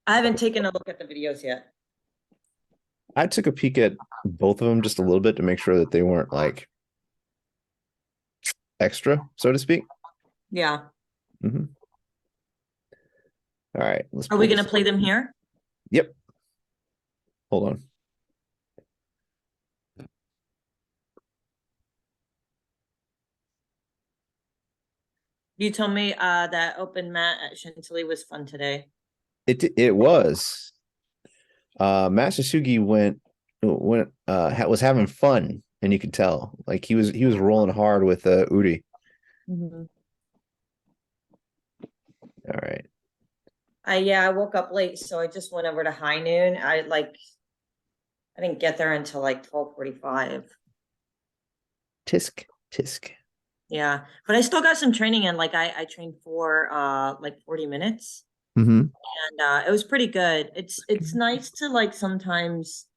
I haven't taken a look at the videos yet. I took a peek at both of them just a little bit to make sure that they weren't like extra, so to speak. Yeah. Mhm. All right, let's Are we pull gonna this. play them here? Yep. Hold on. You told me that open mat at Chantilly was fun today. It was. Masasugi was having fun, and you could tell. Like he was rolling hard with Uri. Hmm. All right. I woke up late, so I just went over to High Noon. I didn't get there until like 12:45. Tisk tisk. Yeah. But I still got some training in. Like I trained for like 40 minutes Mm-hmm. and it was pretty good. It's nice to like sometimes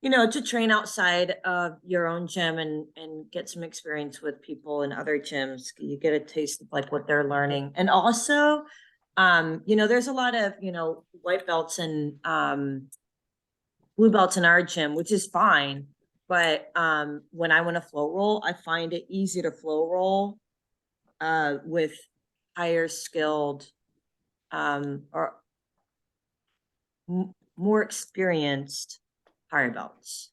to train outside of your own gym and get some experience with people in other gyms. You get a taste of like what they're learning. And also, there's a lot of, white belts and blue belts in our gym, which is fine. But when I want to flow roll, I find it easy to flow roll with higher skilled or more experienced higher belts,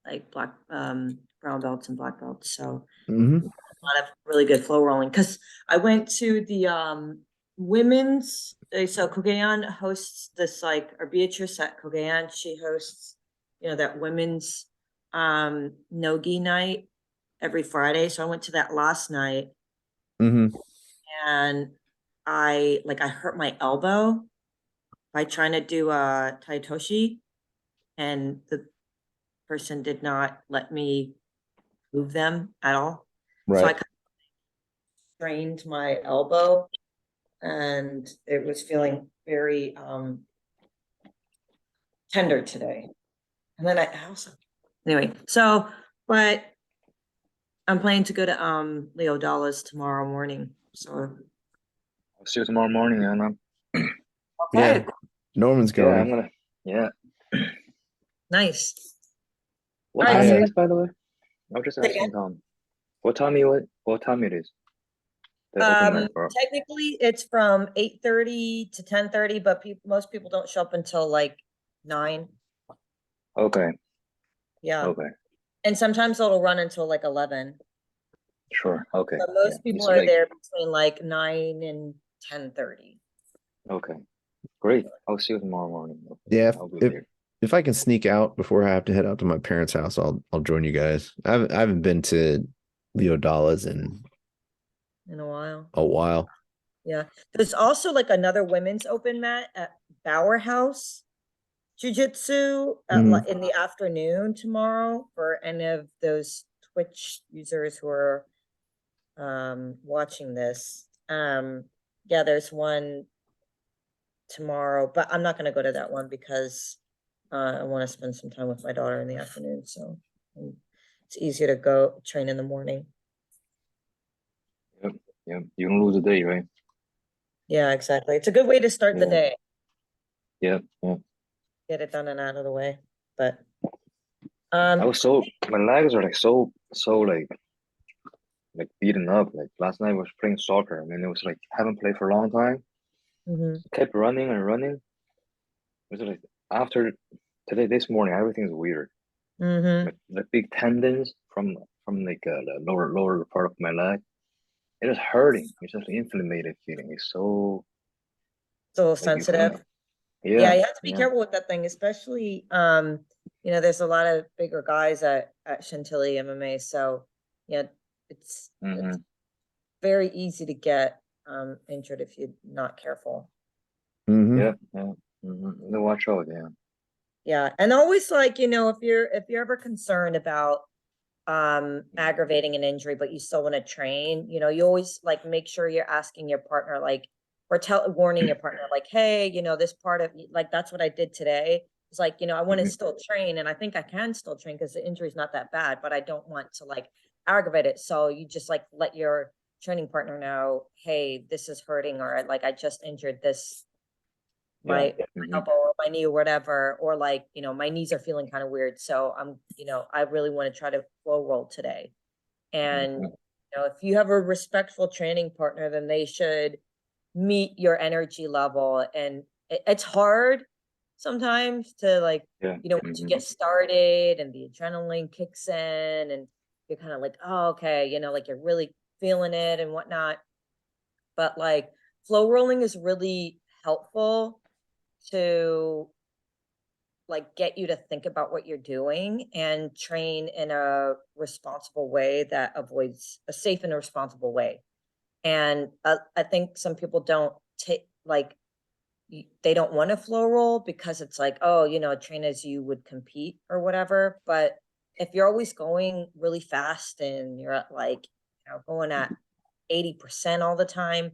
like brown belts and black belts. So Mm-hmm. a lot of really good flow rolling. Because I went to the women's. So Kogeyan hosts this or Beatrice at Kogeyan. She hosts, that women's nogi night every Friday. So I went to that last night, Mm-hmm. and I hurt my elbow by trying to do a taitoshi, and the person did not let me move them at all. So I Right. kind of strained my elbow, and it was feeling very tender today. And then I also anyway, but I'm planning to go to Leo Dallas tomorrow morning. So I'll see you tomorrow morning, Yana. Yeah. okay, Norman's Yeah, I'm going. gonna. Yeah. nice. What All right, time I it so is, by the way? I'm just again, asking Tom. What time it is? The open mic for. technically it's from 8:30 to 10:30, but most people don't show up until like 9. Okay. Yeah. Okay. And sometimes it'll run until like 11. Sure. Okay. But Yeah. most people It's are like. there between like 9 and 10:30. Okay. Great. I'll see you tomorrow morning. Okay. Yeah, I'll be if there. if I can sneak out before I have to head out to my parents' house, I'll join you guys. I haven't been to Leo Dallas in In a while. a while. Yeah. There's also like another women's open mat at Bower House Jiu-Jitsu Mhm. in the afternoon tomorrow for any of those Twitch users who are watching this. Yeah, there's one tomorrow, but I'm not going to go to that one because I want to spend some time with my daughter in the afternoon. So it's easier to go train in the morning. Yep. Yep. You don't lose a day, right? Yeah, exactly. It's a good way to start the Yeah. day. Yep. Yep. Get it done and out of the way. But I was so my legs are like so like beaten up. Like last night I was playing soccer and then it was like haven't played for a long time. mhm, Kept running and running. It was like after today this morning everything's weird. mhm. Like big tendons from like the lower part of my leg. It is hurting. It's just inflamed feeling. It's so It's a little like you can't. sensitive. Yeah, Yeah, you have to be yeah. careful with that thing, especially there's a lot of bigger guys at Chantilly MMA, so yeah, it's Mm-hmm. very easy to get injured if you're not careful. Mhm. Yeah, yeah. Mm-hmm. No, watch out, yeah. Yeah, and always like, if you're ever concerned about aggravating an injury, but you still want to train, you always like make sure you're asking your partner like or warning your partner like, hey, this part of like that's what I did today. It's like, I want to Mm-hmm. still train and I think I can still train because the injury is not that bad, but I don't want to like aggravate it. So you just like let your training partner know, hey, this is hurting, or like I just injured this Yeah. my Mm-hmm. elbow or my knee or whatever, or like, my knees are feeling kind of weird. So I really want to try to flow roll today. And, Mm-hmm. if you have a respectful training partner, then they should meet your energy level. And it's hard sometimes to like, Yeah. once you Mm-hmm. get started and the adrenaline kicks in and you're kind of like, oh, okay, like you're really feeling it and whatnot. But like flow rolling is really helpful to like get you to think about what you're doing and train in a responsible way that avoids a safe and responsible way. And I think some people don't take like they don't want to flow roll because it's like, oh, train as you would compete or whatever. But if you're always going really fast and you're at like, going at 80% all the time,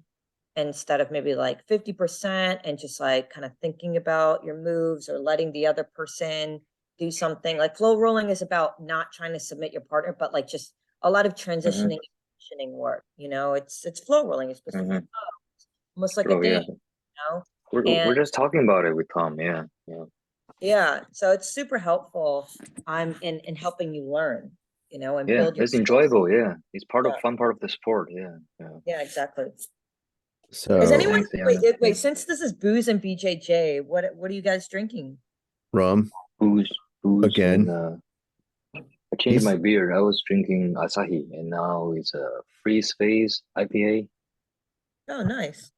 instead of maybe like 50% and just like kind of thinking about your moves or letting the other person do something. Like flow rolling is about not trying to submit your partner, but like just a lot of Mm-hmm. transitioning work. It's flow rolling. It's supposed to Mm-hmm. be almost like a Bro, dance, yeah. you know? We're And just talking about it with Tom. Yeah. Yeah. yeah, so it's super helpful. I'm in helping you learn, and Yeah. build your It's skills. enjoyable. Yeah. It's Yeah, fun part of the sport. Yeah. Yeah. yeah, exactly. Is Yeah. So anyone Thanks, Yana. wait, since this is booze and BJJ, what are you guys drinking? rum Booze, booze, and again. I changed He's my beer. I was drinking Asahi, and now it's a free space IPA. Oh, nice.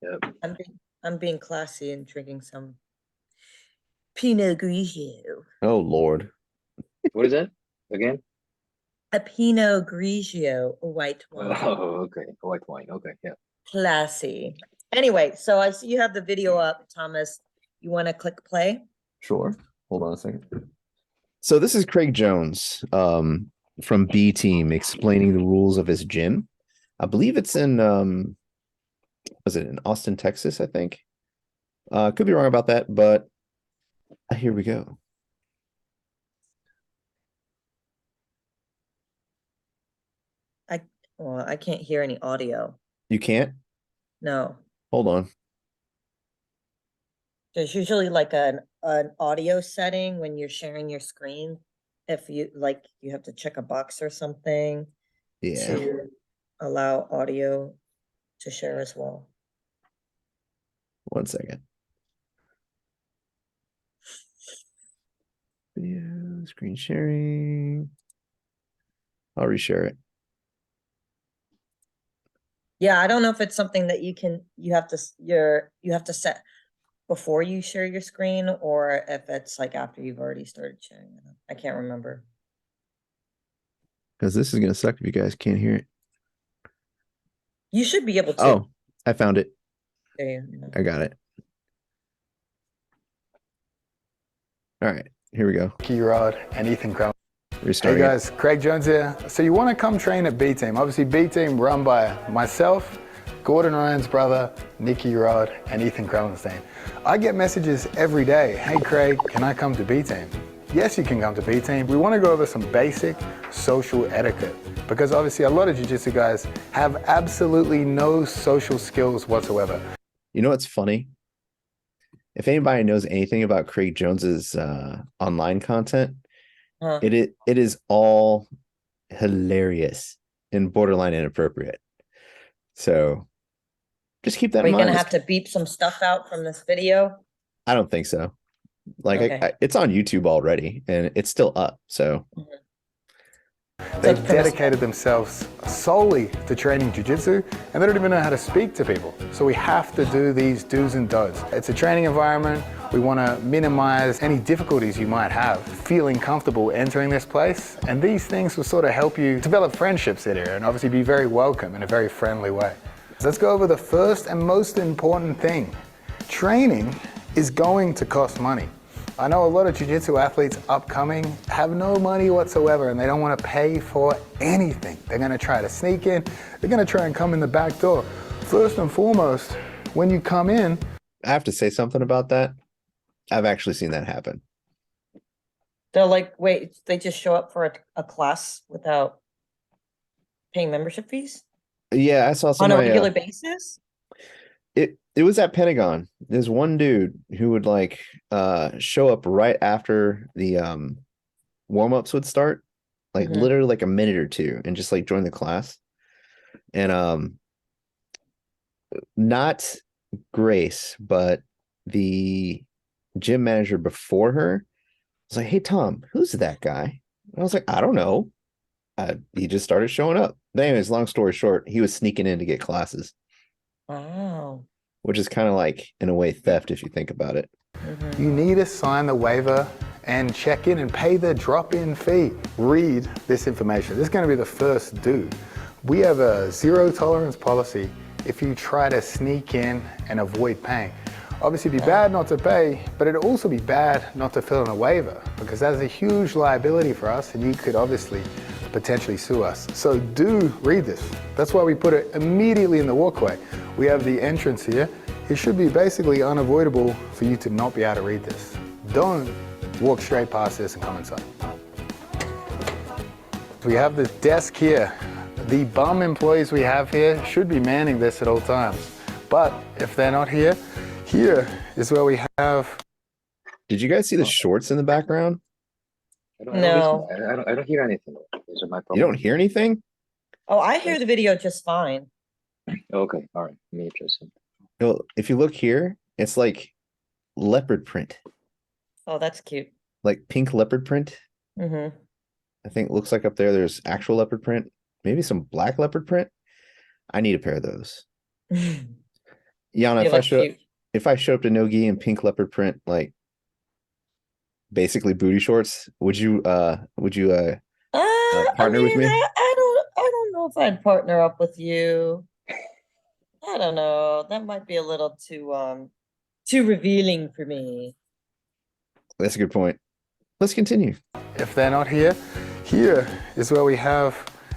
Yep. I'm being classy and drinking some Pinot Grigio. oh Lord. What is that again? A Pinot Grigio, a white wine. Oh, okay. White wine. Okay. Yeah. Classy. Anyway, so I see you have the video up, Thomas. You want to click play? Sure. Hold on a second. So this is Craig Jones from B Team explaining the rules of his gym. I believe it's in was it in Austin, Texas, I think. Could be wrong about that, but here we go. I well, I can't hear any audio. You can't? No. Hold on. There's usually like an audio setting when you're sharing your screen. If you like, you have to check a box or something Yeah. to allow audio to share as well. One second. Video screen sharing. I'll reshare it. Yeah, I don't know if it's something that you have to set before you share your screen or if it's like after you've already started sharing it. I can't remember. Because this is gonna suck if you guys can't hear it. You should be able to. Oh, I found it. There you go. I got it. All right, here we go. Rod and Ethan Crumb. Hey Restarting it. guys, Craig Jones here. So you want to come train at B Team. Obviously B Team run by myself, Gordon Ryan's brother, Nicky Rod, and Ethan Krellenstein. I get messages every day. Hey Craig, can I come to B Team? Yes, you can come to B Team. We want to go over some basic social etiquette because obviously a lot of jiu-jitsu guys have absolutely no social skills whatsoever. You know what's funny? If anybody knows anything about Craig Jones's online content, Huh. it is all hilarious and borderline inappropriate. So just keep that Are in you mind. gonna have to beep some stuff out from this video? I don't think so. Like Okay. it's on YouTube already, and it's still up. So They've That's dedicated themselves solely to training jiu-jitsu and they don't even know how to speak to people. So we have to do these do's and don'ts. It's a training environment. We want to minimize any difficulties you might have feeling comfortable entering this place. And these things will sort of help you develop friendships in here and obviously be very welcome in a very friendly way. So let's go over the first and most important thing. Training is going to cost money. I know a lot of jiu-jitsu athletes upcoming have no money whatsoever and they don't want to pay for anything. They're going to try to sneak in. They're going to try and come in the back door. First and foremost, when you come in, I have to say something about that. I've actually seen that happen. They're like, wait, they just show up for a class without paying membership fees Yeah, I saw on a somebody. regular basis? It was at Pentagon. There's one dude who would like show up right after the warm-ups would start, like Mhm. literally like a minute or two, and just like join the class. And not Grace, but the gym manager before her was like, "Hey Tom, who's that guy?" And I was like, "I don't know." He just started showing up. But anyways, long story short, he was sneaking in to get classes, Wow. which is kind of like, in a way, theft if you think about it. Mhm. you need to sign the waiver and check in and pay the drop-in fee. Read this information. This is going to be the first do. We have a zero tolerance policy if you try to sneak in and avoid paying. Obviously it'd be bad not to pay, but it'd also be bad not to fill in a waiver because that's a huge liability for us and you could obviously potentially sue us. So do read this. That's why we put it immediately in the walkway. We have the entrance here. It should be basically unavoidable for you to not be able to read this. Don't walk straight past this and come inside. We have this desk here. The bum employees we have here should be manning this at all times. But if they're not here, here is where we have. Did you guys see the shorts in the background? No. I don't hear anything. These are my You problem. don't hear anything? Oh, I hear the video just fine. Okay, all right. Me interested. Well, if you look here, it's like leopard print, Oh, that's cute. like pink leopard print. Mm-hmm. I think it looks like up there there's actual leopard print, maybe some black leopard print. I need a pair of those. Yana, They look cute. if I show up to Nogi in pink leopard print, like basically booty shorts, would you partner with me? I don't know if I'd partner up with you. I don't know. That might be a little too revealing for me. That's a good point. Let's continue. If they're not here, here is where we have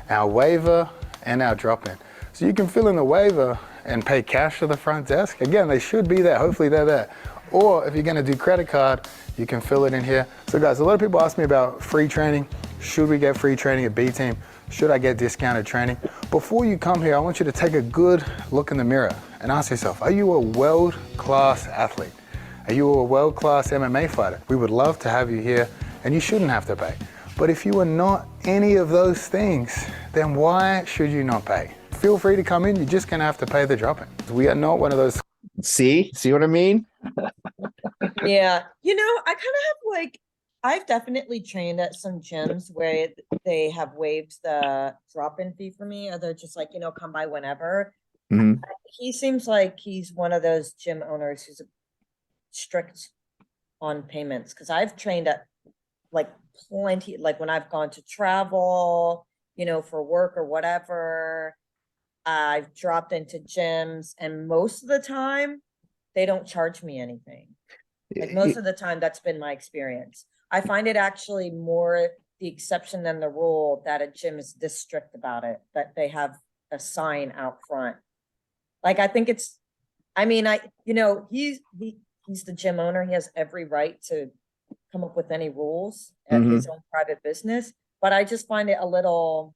our waiver and our drop-in. So you can fill in the waiver and pay cash to the front desk. Again, they should be there. Hopefully they're there. Or if you're gonna do credit card, you can fill it in here. So guys, a lot of people ask me about free training. Should we get free training at B Team? Should I get discounted training? Before you come here, I want you to take a good look in the mirror and ask yourself, are you a world-class athlete? Are you a world-class MMA fighter? We would love to have you here and you shouldn't have to pay. But if you are not any of those things, then why should you not pay? Feel free to come in, you're just gonna have to pay the drop-in. We are not one of those. See what I mean? Yeah. I kind of have like, I've definitely trained at some gyms where they have waived the drop-in fee for me, or they're just like, come by whenever. Mhm. He seems like he's one of those gym owners who's strict on payments because I've trained at like plenty, like when I've gone to travel, for work or whatever. I've dropped into gyms, and most of the time they don't charge me anything. Like most of the time, that's been my experience. I find it actually more the exception than the rule that a gym is this strict about it, that they have a sign out front. Like, I think it's, I mean, he's the gym owner. He has every right to come up with any rules at his own private business. But I just find it a little,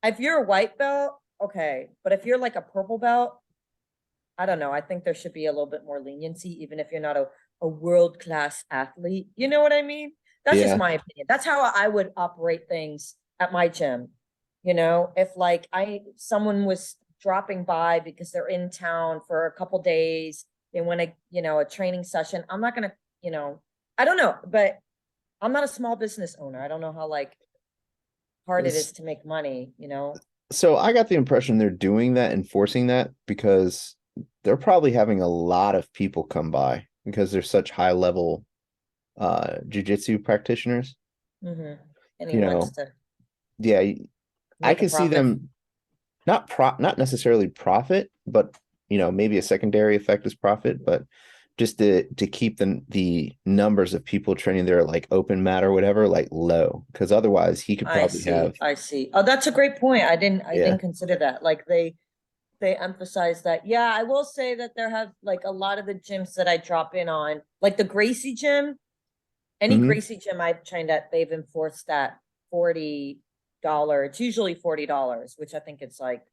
if you're a white belt, okay. But if you're like a purple belt, I don't know. I think there should be a little bit more leniency, even if you're not a world-class athlete. You know what I mean? That's just my opinion. That's how I would operate things at my gym. You know, if like someone was dropping by because they're in town for a couple days, they want a training session. I'm not gonna, I don't know, but I'm not a small business owner. I don't know how like hard it is to make money, So I got the impression they're doing that, enforcing that, because they're probably having a lot of people come by because they're such high level jiu-jitsu practitioners. And he wants to I can see them not necessarily profit, but maybe a secondary effect is profit, but just to keep the numbers of people training there, like open mat or whatever, like low, because otherwise he could probably have. I see. Oh, that's a great point. I didn't consider that. Like they emphasize that. Yeah, I will say that there have like a lot of the gyms that I drop in on, like the Gracie gym. Any Gracie gym I've trained at, they've enforced that $40. It's usually $40, which I think it's like,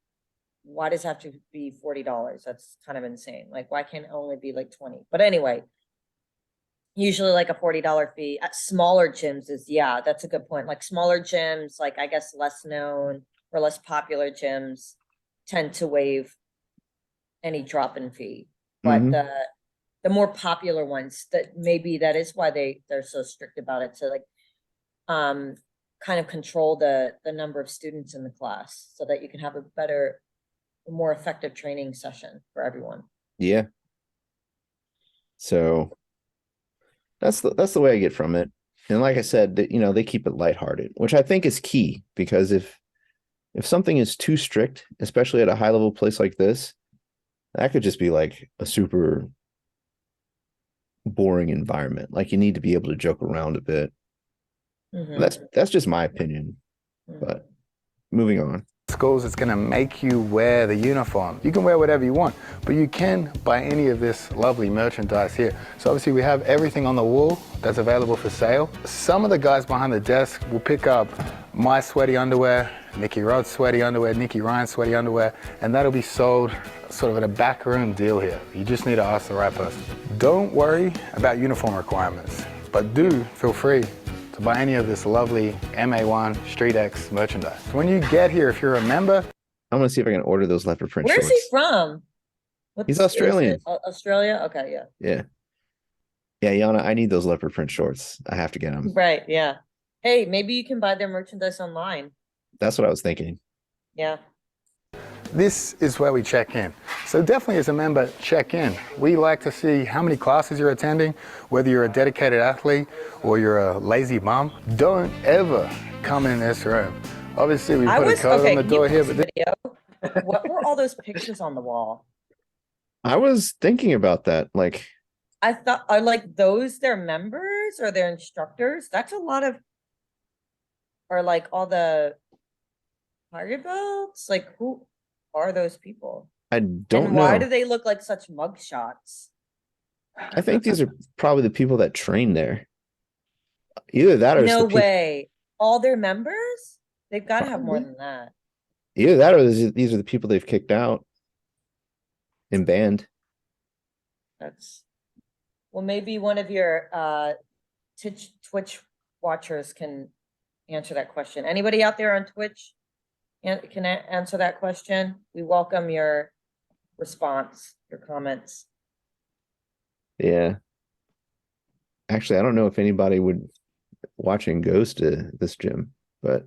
why does it have to be $40? That's kind of insane. Like, why can't it only be like 20? But anyway, usually like a $40 fee at smaller gyms that's a good point. Like smaller gyms, like I guess less known or less popular gyms tend to waive any drop-in fee. But the more popular ones, that maybe that is why they're so strict about it, to like kind of control the number of students in the class so that you can have a more effective training session for everyone. Yeah. So that's the way I get from it. And like I said, they keep it lighthearted, which I think is key, because if something is too strict, especially at a high level place like this, that could just be like a super boring environment. Like you need to be able to joke around a bit. That's just my opinion. But moving on. Schools, it's going to make you wear the uniform. You can wear whatever you want, but you can buy any of this lovely merchandise here. So obviously we have everything on the wall that's available for sale. Some of the guys behind the desk will pick up my sweaty underwear, Nicky Rod's sweaty underwear, Nicky Ryan's sweaty underwear, and that'll be sold sort of at a backroom deal here. You just need to ask the right person. Don't worry about uniform requirements, but do feel free to buy any of this lovely MA1 Street X merchandise. When you get here, if you're a member, I'm gonna see if I can order those leopard print shorts. Where's he from? He's Australian. Australia? Okay, yeah. Yeah, Yana, I need those leopard print shorts. I have to get them. Right, yeah. Hey, maybe you can buy their merchandise online. That's what I was thinking. Yeah. This is where we check in. So definitely as a member, check in. We like to see how many classes you're attending, whether you're a dedicated athlete or you're a lazy mom. Don't ever come in this room. Obviously, we put a code on the door here, but what were all those pictures on the wall? I was thinking about that. Like, I thought, are like those their members or their instructors? That's a lot of, or like all the target belts? Like, who are those people? I don't know. Why do they look like such mug shots? I think these are probably the people that train there. Either that or no way. All their members? They've got to have more than that. Either that or these are the people they've kicked out and banned. Well, maybe one of your Twitch watchers can answer that question. Anybody out there on Twitch can answer that question? We welcome your response, your comments. Yeah. Actually, I don't know if anybody watching goes to this gym, but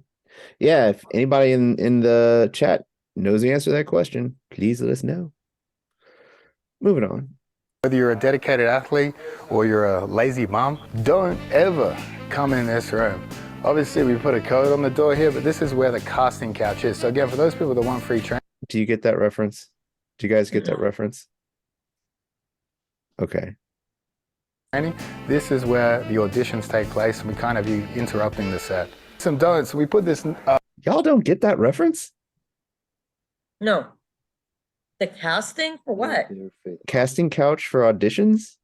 yeah, if anybody in the chat knows the answer to that question, please let us know. Moving on. Whether you're a dedicated athlete or you're a lazy mom, don't ever come in this room. Obviously, we put a code on the door here, but this is where the casting couch is. So again, for those people that want free training, Do you get that reference? Do you guys get that No. reference? Okay. this is where the auditions take place, and we kind of you interrupting the set. Some don'ts. We put this. Y'all don't get that reference? No. The casting for what? Casting couch for auditions?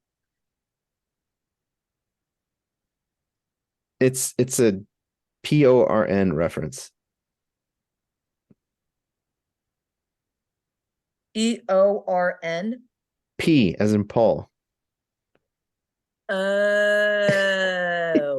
It's a PORN reference. EORN. P as in Paul. Oh.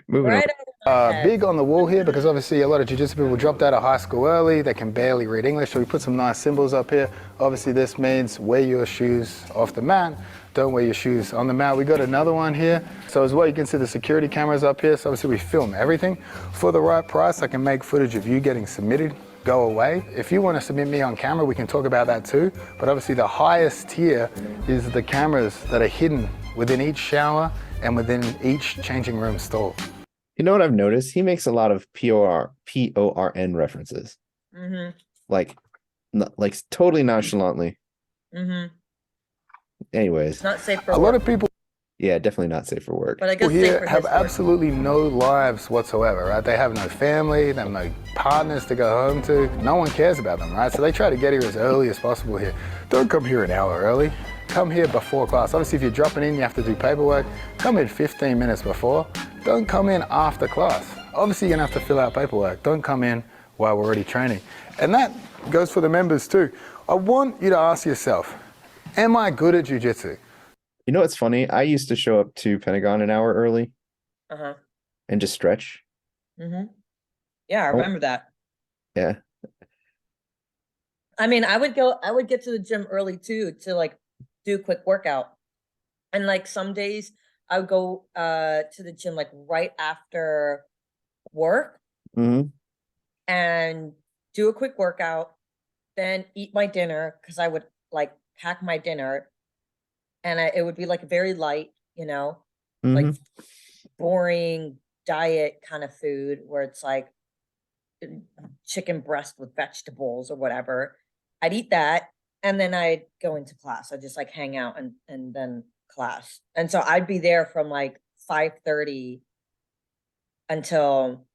Moving Right on. over my head. Big on the wall here because obviously a lot of jiu-jitsu people dropped out of high school early. They can barely read English, so we put some nice symbols up here. Obviously this means wear your shoes off the mat. Don't wear your shoes on the mat. We got another one here. So as well, you can see the security cameras up here. So obviously we film everything. For the right price, I can make footage of you getting submitted, go away. If you want to submit me on camera, we can talk about that too. But obviously the highest tier is the cameras that are hidden within each shower and within each changing room stall. You know what I've noticed? He makes a lot of PORN references. Mm-hmm. Like totally nonchalantly. Mm-hmm. Anyways, Not safe for A work. lot of people yeah, definitely not safe for work. But I guess here safe for have his work. absolutely no lives whatsoever, right? They have no family, they have no partners to go home to. No one cares about them, right? So they try to get here as early as possible here. Don't come here an hour early. Come here before class. Obviously, if you're dropping in, you have to do paperwork. Come in 15 minutes before. Don't come in after class. Obviously, you're gonna have to fill out paperwork. Don't come in while we're already training. And that goes for the members too. I want you to ask yourself, am I good at jiu-jitsu? You know what's funny? I used to show up to Pentagon an hour early Uh-huh. and just stretch. Mm-hmm. Yeah, I Oh. remember that. Yeah. I mean, I would get to the gym early too to like do a quick workout. And like some days I would go to the gym like right after work Hmm. and do a quick workout, then eat my dinner because I would like pack my dinner and it would be like very light, you know, like boring diet kind of food where it's like chicken breast with vegetables or whatever. I'd eat that and then I'd go into class. I'd just like hang out and then class. And so I'd be there from like 5:30 until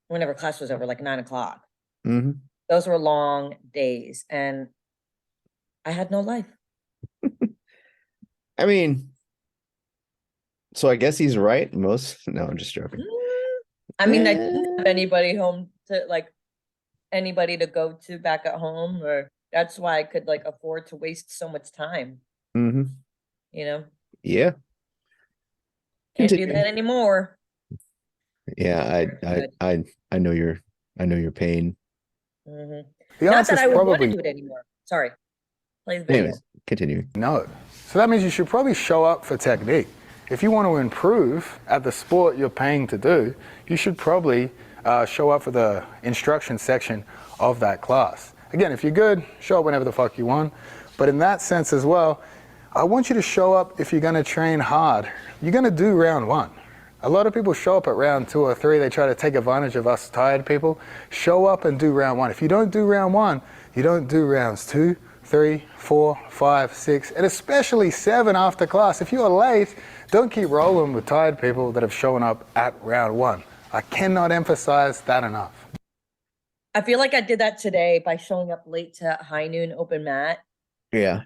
whenever class was over, like 9 o'clock. Hmm. Those were long days and I had no life. I mean, so I guess he's right. No, I'm just joking. I mean, I didn't have anybody home to like anybody to go to back at home, or that's why I could like afford to waste so much time, Hmm. you know? Yeah. Can't do Continue. that anymore. Yeah, I know your pain. Mhm. The Not answer that is I would want to probably do it anymore. Sorry. Play the video. Anyways, continue. no. So that means you should probably show up for technique. If you want to improve at the sport you're paying to do, you should probably show up for the instruction section of that class. Again, if you're good, show up whenever the fuck you want. But in that sense as well, I want you to show up if you're going to train hard. You're going to do round one. A lot of people show up at round 2 or 3. They try to take advantage of us tired people. Show up and do round 1. If you don't do round 1, you don't do rounds 2, 3, 4, 5, 6, and especially 7 after class. If you're late, don't keep rolling with tired people that have shown up at round 1. I cannot emphasize that enough. I feel like I did that today by showing up late to high noon open mat. Yeah.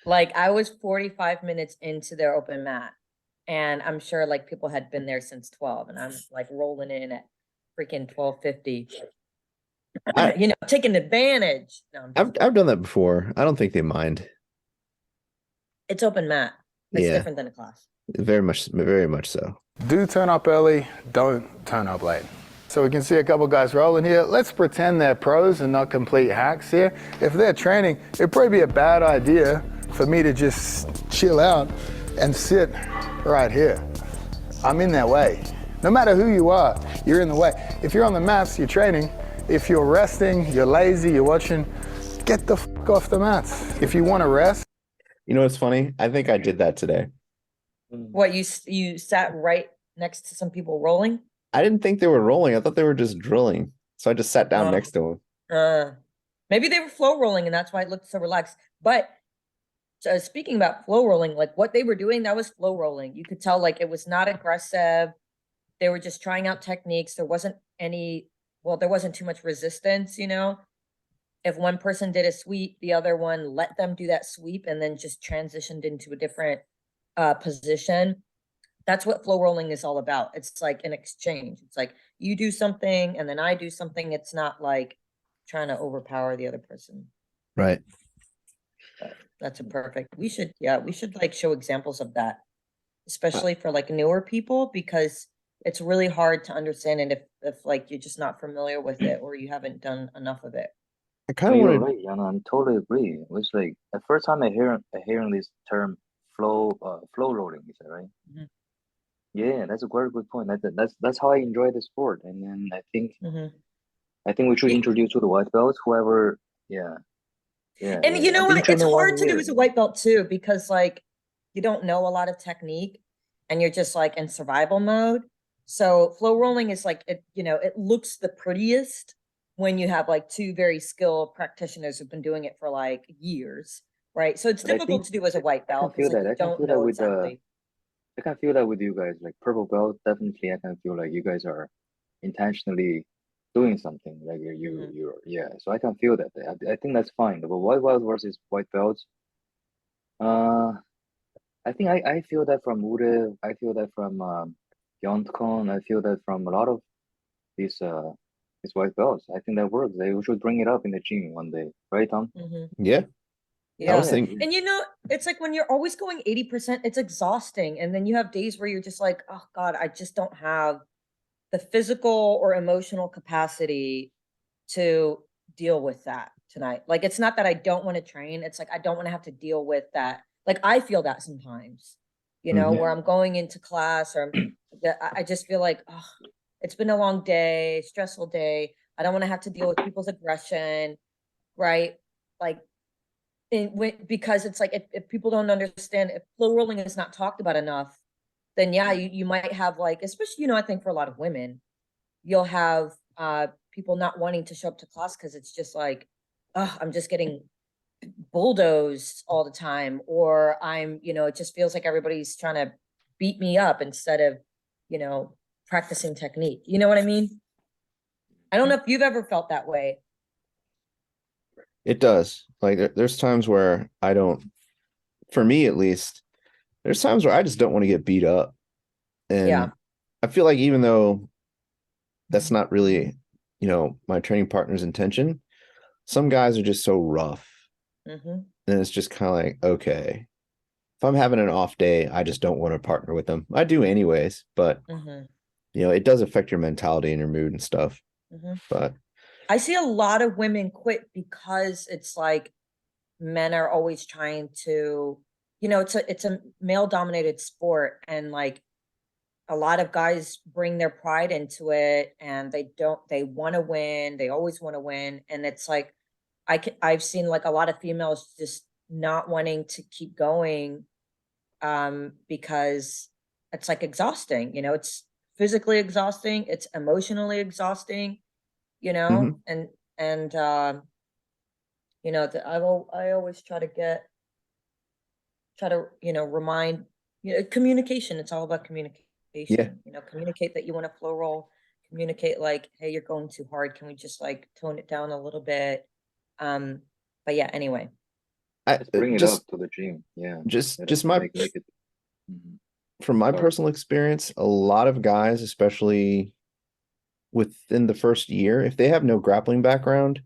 Like I was 45 minutes into their open mat. And I'm sure like people had been there since 12 and I'm like rolling in at freaking 12:50. You know, taking advantage. No, I've done that before. I don't think they mind. it's open mat. It's Yeah. different than a class. Very much so. Do turn up early, don't turn up late. So we can see a couple guys rolling here. Let's pretend they're pros and not complete hacks here. If they're training, it'd probably be a bad idea for me to just chill out and sit right here. I'm in their way. No matter who you are, you're in the way. If you're on the mats, you're training. If you're resting, you're lazy, you're watching, get the fuck off the mats. If you want to rest. You know what's funny? I think I did that today. What you sat right next to some people rolling? I didn't think they were rolling. I thought they were just drilling. So I just sat down Oh. next to them. Maybe they were flow rolling and that's why it looked so relaxed. But speaking about flow rolling, like what they were doing, that was flow rolling. You could tell like it was not aggressive. They were just trying out techniques. There wasn't there wasn't too much resistance, you know. If one person did a sweep, the other one let them do that sweep and then just transitioned into a different position. That's what flow rolling is all about. It's like an exchange. It's like you do something and then I do something. It's not like trying to overpower the other person. Right. That's a perfect. We should like show examples of that, especially for like newer people, because it's really hard to understand it if like you're just not familiar with it or you haven't done enough of it. I No, kind of you're wanted. right, Yana. I totally agree. It was like the first time I hearing this term flow rolling, is that right? Mhm. Yeah, that's a very good point. That's how I enjoy the sport. And then Mm-hmm. I think we should introduce to the white belts, whoever. Yeah, yeah, And you yeah. know I've been what? It's training hard one to do year. as a white belt too, because like you don't know a lot of technique and you're just like in survival mode. So flow rolling is like it looks the prettiest when you have like two very skilled practitioners who've been doing it for like years, right? So it's But I difficult think to do as a white I can belt because feel like that. you I can don't feel that know with exactly. I can feel that with you guys. Like purple belt, definitely. I can feel like you guys are intentionally doing something. Like you're yeah. So I can feel that. I think that's fine. But white belt versus white belts, uh, I think I feel that from Ure. I feel that from Yontcon. I feel that from a lot of these these white belts. I think that works. They should bring it up in the gym one day, right, Tom? Mm-hmm. Yeah. I was Yeah. thinking. And it's like when you're always going 80%, it's exhausting. And then you have days where you're just like, oh God, I just don't have the physical or emotional capacity to deal with that tonight. Like it's not that I don't want to train, it's like I don't want to have to deal with that. Like I feel that sometimes, Mhm. where I'm going into class or I just feel like, oh, it's been a long day, stressful day. I don't want to have to deal with people's aggression, right? Like because it's like if people don't understand, if flow rolling is not talked about enough, then yeah, you might have like, especially, I think for a lot of women, you'll have people not wanting to show up to class because it's just like, oh, I'm just getting bulldozed all the time, or it just feels like everybody's trying to beat me up instead of, practicing technique. You know what I mean? I don't know if you've ever felt that way. It does. Like there's times where I don't, for me at least, there's times where I just don't want to get beat up. Yeah. And I feel like even though that's not really, my training partner's intention, some guys are just so rough. Mm-hmm. And it's just kind of like, okay, if I'm having an off day, I just don't want to partner with them. I do anyways, but Mm-hmm. it does affect your mentality and your mood and stuff. Mm-hmm. But I see a lot of women quit because it's like men are always trying to, it's a male dominated sport, and like a lot of guys bring their pride into it and they want to win, they always want to win, and it's like I've seen like a lot of females just not wanting to keep going because it's like exhausting, it's physically exhausting, it's emotionally exhausting, mhm. and I always try to remind, communication. It's all about communication. Yeah, Communicate that you want to flow roll, communicate like, hey, you're going too hard, can we just like tone it down a little bit? But yeah, anyway. I Let's bring it up just to the gym. Yeah, just my make it. Mhm. from my Sorry. personal experience, a lot of guys, especially within the first year, if they have no grappling background,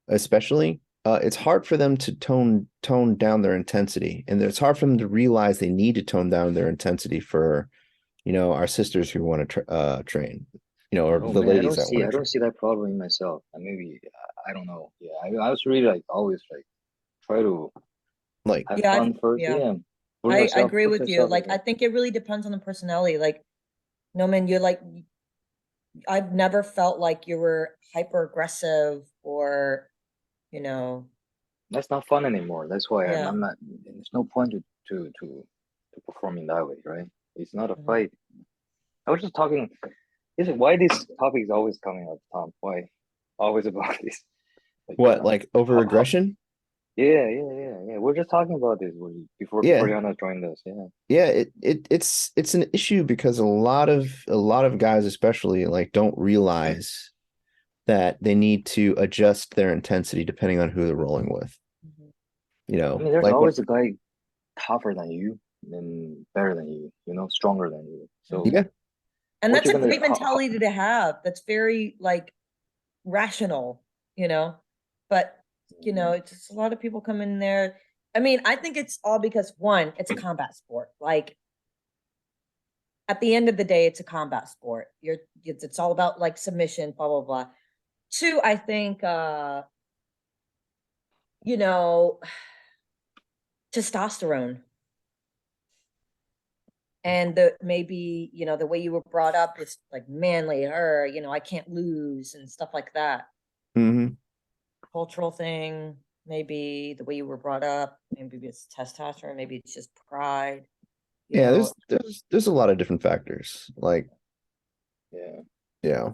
especially, it's hard for them to tone down their intensity, and it's hard for them to realize they need to tone down their intensity for, our sisters who want to train, or Oh the man, ladies that want I to don't train. see that problem in myself. And maybe I don't know. Yeah, I was really like always like try to Like, have Yeah, fun first. yeah, Yeah, I agree put with you. yourself in Like I there. think it really depends on the personality. Like, no, man, you're like, I've never felt like you were hyper aggressive or, you know, That's not fun anymore. That's why yeah. I'm not. There's no point to perform in that way, right? It's not a Mhm. fight. I was just talking. Is it why this topic is always coming up, Tom? Why always about this? Like, What, like over aggression? yeah. We're just talking about this before Yeah. Yana joined us. Yeah. Yeah, it's an issue because a lot of guys especially like don't realize that they need to adjust their intensity depending on who they're rolling with. Mhm. You I know, mean, there's like always a guy tougher than you and better than you. Stronger than you. So yeah, And what that's you're a gonna great mentality to have. That's very like rational, you know. But it's just a lot of people come in there. I mean, I think it's all because one, it's a combat sport. Like at the end of the day, it's a combat sport. It's all about like submission, blah blah blah. Two, I think you know, testosterone. And maybe the way you were brought up is like manly, or I can't lose and stuff like that. hmm Cultural thing, maybe the way you were brought up, maybe it's testosterone, maybe it's just pride. yeah. There's a lot of different factors. Like, yeah, yeah,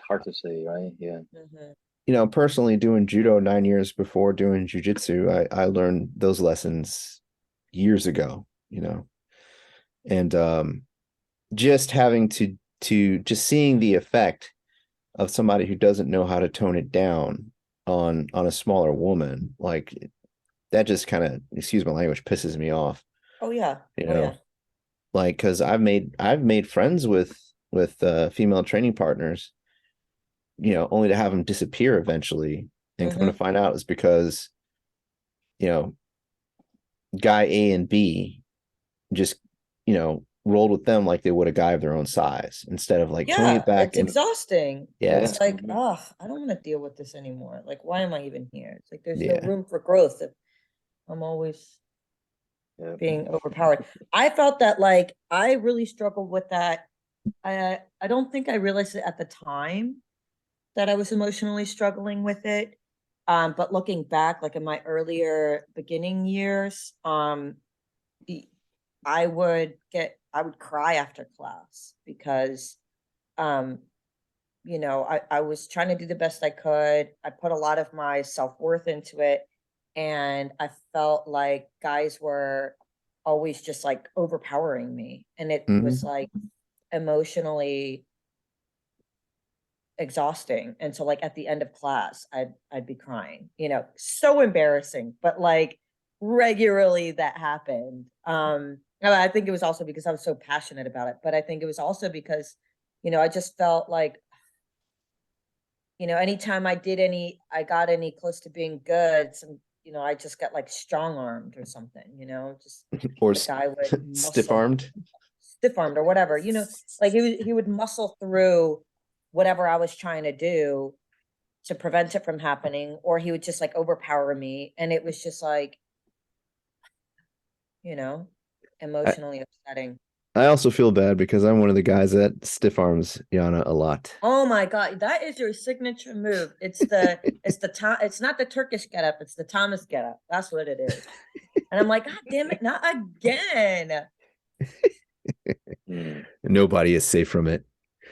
hard to say, right? Yeah. personally doing judo 9 years before doing jujitsu, I learned those lessons years ago. And just having to just seeing the effect of somebody who doesn't know how to tone it down on a smaller woman, like that just kind of, excuse my language, pisses me off. Oh yeah. You Oh know, yeah. like because I've made friends with female training partners, only to have them disappear eventually, and come to find out it's because you know guy A and B just rolled with them like they would a guy of their own size instead of like toning Yeah, it back. it's And exhausting. yeah, It's like, Mhm. oh, I don't want to deal with this anymore. Like, why am I even here? It's like there's no yeah. room for growth if I'm always Yeah. being overpowered. I felt that like I really struggled with that. I don't think I realized it at the time that I was emotionally struggling with it. But looking back, like in my earlier beginning years, the- I would cry after class because I was trying to do the best I could. I put a lot of my self-worth into it. And I felt like guys were always just like overpowering me. And it was hmm like emotionally exhausting. And so like at the end of class, I'd be crying, so embarrassing, but like regularly that happened. I think it was also because I was so passionate about it, but I think it was also because, I just felt like anytime I got any close to being good, I just got like strong armed or something, just or the guy would stiff muscle, armed. stiff armed or whatever, like he would muscle through whatever I was trying to do to prevent it from happening, or he would just like overpower me. And it was just like, you know, I, emotionally upsetting. I also feel bad because I'm one of the guys that stiff arms Yana a lot. Oh my God, that is your signature move. It's not the Turkish getup, it's the Thomas getup. That's what it is. And I'm like, God damn it, not again. Nobody is safe from it.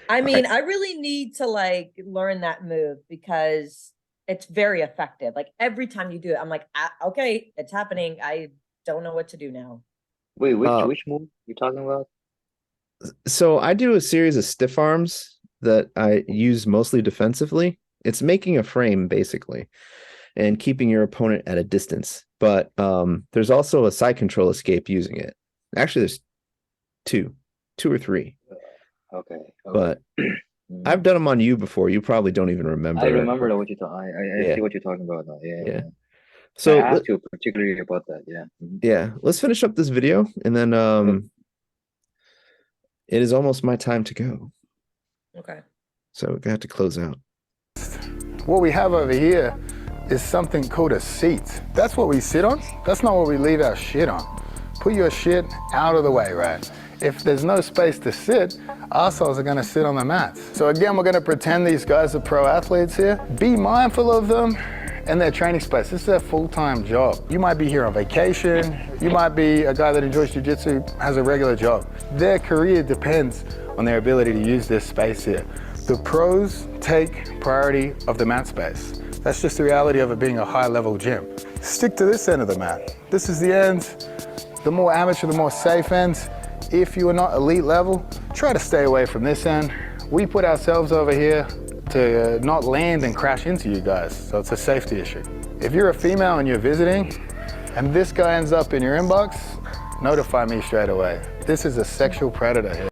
I mean, I really need to like learn that move because it's very effective. Like every time you do it, I'm like, okay, it's happening. I don't know what to do now. Wait, which move you talking about? So I do a series of stiff arms that I use mostly defensively. It's making a frame basically and keeping your opponent at a distance. But there's also a side control escape using it. Actually, there's two or three. Okay. But I've done them on you before. You probably don't even remember. I remember what you're talking. I see what you're talking about now. Yeah. So I asked you particularly about that. Yeah. Yeah, let's finish up this video and then it is almost my time to go. Okay. So we have to close out. What we have over here is something called a seat. That's what we sit on. That's not what we leave our shit on. Put your shit out of the way, right? If there's no space to sit, assholes are gonna sit on the mats. So again, we're gonna pretend these guys are pro athletes here. Be mindful of them and their training space. This is their full-time job. You might be here on vacation. You might be a guy that enjoys jiu-jitsu, has a regular job. Their career depends on their ability to use this space here. The pros take priority of the mat space. That's just the reality of it being a high-level gym. Stick to this end of the mat. This is the end. The more amateur, the more safe end. If you are not elite level, try to stay away from this end. We put ourselves over here to not land and crash into you guys, so it's a safety issue. If you're a female and you're visiting, and this guy ends up in your inbox, notify me straight away. This is a sexual predator here.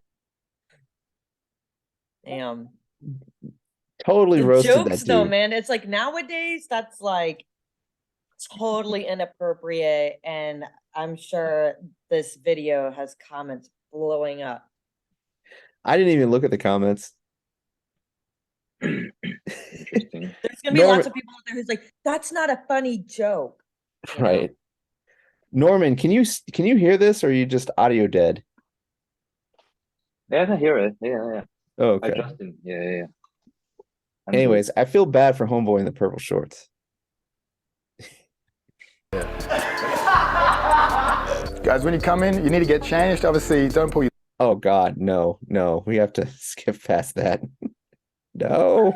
Damn. Totally The roasted jokes that though, dude. man. It's like nowadays that's like totally inappropriate, and I'm sure this video has comments blowing up. I didn't even look at the comments. Interesting. There's gonna be lots of people out there who's like, that's not a funny joke. You know? Right. Norman, can you hear this, or are you just audio dead? Yeah, I can hear it. Yeah. Oh, I okay. just didn't. Yeah. Anyways, I feel bad for homeboy in the purple shorts. Guys, when you come in, you need to get changed. Obviously, don't pull your... Oh God, no, we have to skip past that. No.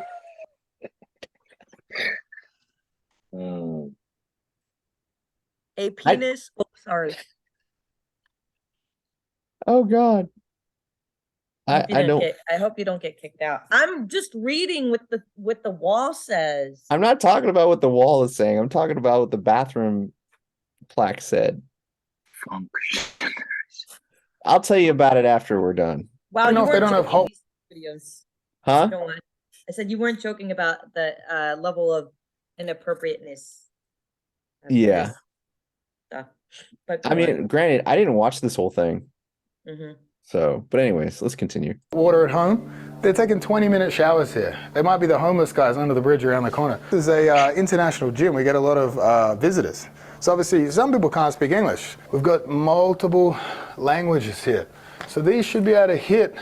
A penis. Oh, sorry. Oh God. I don't. I hope you don't get kicked out. I'm just reading what the wall says. I'm not talking about what the wall is saying. I'm talking about what the bathroom plaque said. I'll tell you about it after we're done. Wow, I don't know you if they weren't don't have joking these videos. Huh? Go on. I said you weren't joking about the level of inappropriateness. of Yeah. this stuff. But I mean, granted, I didn't watch this whole thing. mm-hmm. So, but anyways, let's continue. water at home. They're taking 20-minute showers here. They might be the homeless guys under the bridge around the corner. This is a international gym. We get a lot of visitors. So obviously, some people can't speak English. We've got multiple languages here. So these should be able to hit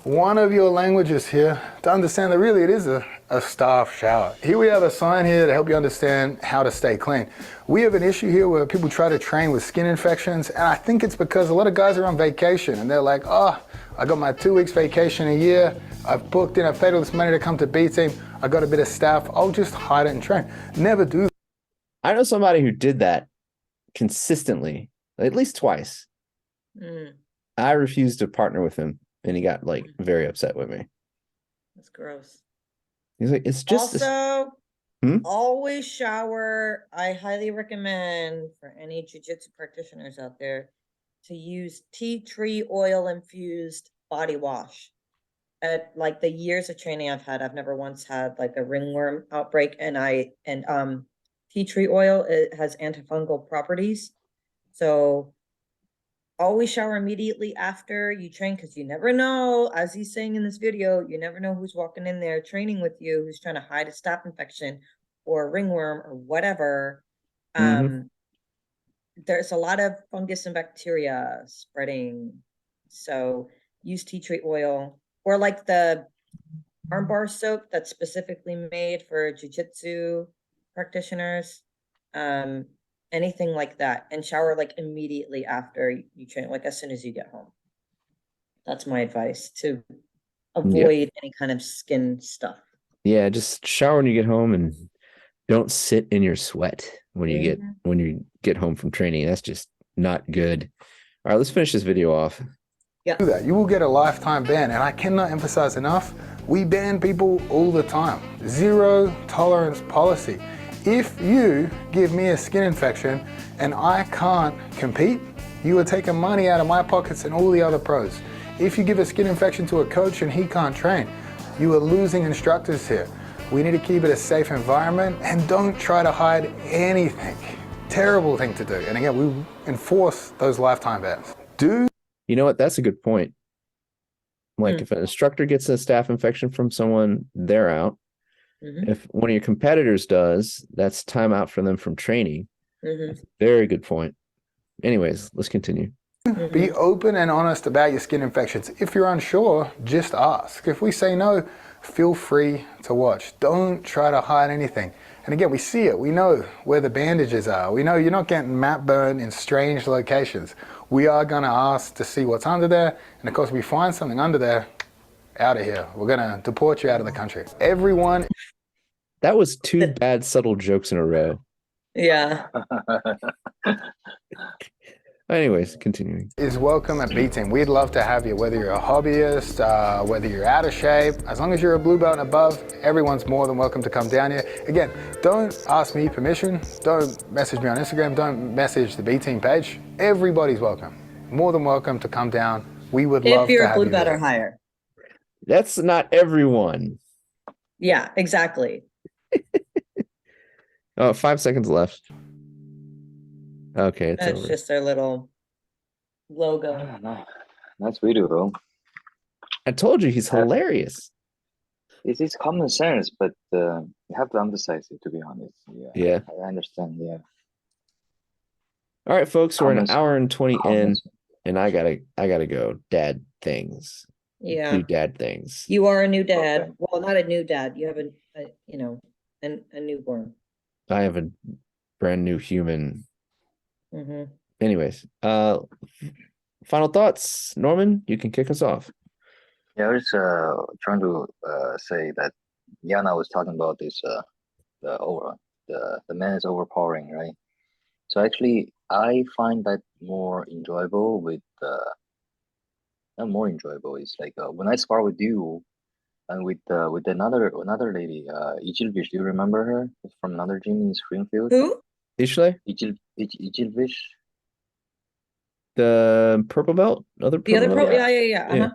one of your languages here to understand that really it is a staff shower. Here we have a sign here to help you understand how to stay clean. We have an issue here where people try to train with skin infections, and I think it's because a lot of guys are on vacation and they're like, oh, I got my 2 weeks vacation a year, I've booked in, I've paid all this money to come to B team, I got a bit of staff, I'll just hide it and train. Never do that. I know somebody who did that consistently, at least twice. I refused to partner with him, and he got like very upset with me. That's gross. He's like, it's just Also, Hmm? always shower. I highly recommend for any jiu-jitsu practitioners out there to use tea tree oil infused body wash. At like the years of training I've had, I've never once had like a ringworm outbreak, and tea tree oil, it has antifungal properties. So always shower immediately after you train, because you never know, as he's saying in this video, you never know who's walking in there training with you, who's trying to hide a staph infection or a ringworm or whatever. There's a lot of fungus and bacteria spreading. So use tea tree oil, or like the armbar soap that's specifically made for jiu-jitsu practitioners. Anything like that, and shower like immediately after you train, like as soon as you get home. That's my advice, to avoid any kind of skin stuff. Yeah, just shower when you get home, and don't sit in your sweat when you get home from training. That's just not good. All right, let's finish this video off. Yeah. Do that. You will get a lifetime ban, and I cannot emphasize enough, we ban people all the time. Zero tolerance policy. If you give me a skin infection and I can't compete, you are taking money out of my pockets and all the other pros. If you give a skin infection to a coach and he can't train, you are losing instructors here. We need to keep it a safe environment, and don't try to hide anything. Terrible thing to do. And again, we enforce those lifetime bans. You know what? That's a good point. Like if an instructor gets a staph infection from someone, they're out. If one of your competitors does, that's time out for them from training. That's a very good point. Anyways, let's continue. Be open and honest about your skin infections. If you're unsure, just ask. If we say no, feel free to watch. Don't try to hide anything. And again, we see it. We know where the bandages are. We know you're not getting mat burn in strange locations. We are going to ask to see what's under there. And of course, we find something under there, out of here. We're going to deport you out of the country. Everyone. That was two bad, subtle jokes in a row. Yeah. Anyways, continuing. Is welcome at B Team. We'd love to have you, whether you're a hobbyist, whether you're out of shape. As long as you're a blue belt and above, everyone's more than welcome to come down here. Again, don't ask me permission. Don't message me on Instagram. Don't message the B Team page. Everybody's welcome. More than welcome to come down. We would love to have you. If you're a blue belt or higher. That's not everyone. Yeah, exactly. 5 seconds left. Okay, That's over. just their little logo. Nice video though. I told you he's hilarious. It's common sense, but you have to emphasize it, to be honest. Yeah. I understand. Yeah. All right, folks, we're an Common- hour and 20 in, common- and I gotta go. Dad things. Yeah. Do dad things. You are a new dad. Okay. Well, not a new dad. You have a newborn. I have a brand new human. Mm-hmm. Anyways, final thoughts. Norman, you can kick us off. Yeah, I was trying to say that Yana was talking about this the man is overpowering, right? So actually, I find that more enjoyable with not more enjoyable. It's like when I spar with you and with another lady, Ijilvish. Do you remember her from another gym in Springfield? Who? Ishle, Ijilvish. the purple belt, The other pro? belt? Yeah. Yeah. Uh-huh.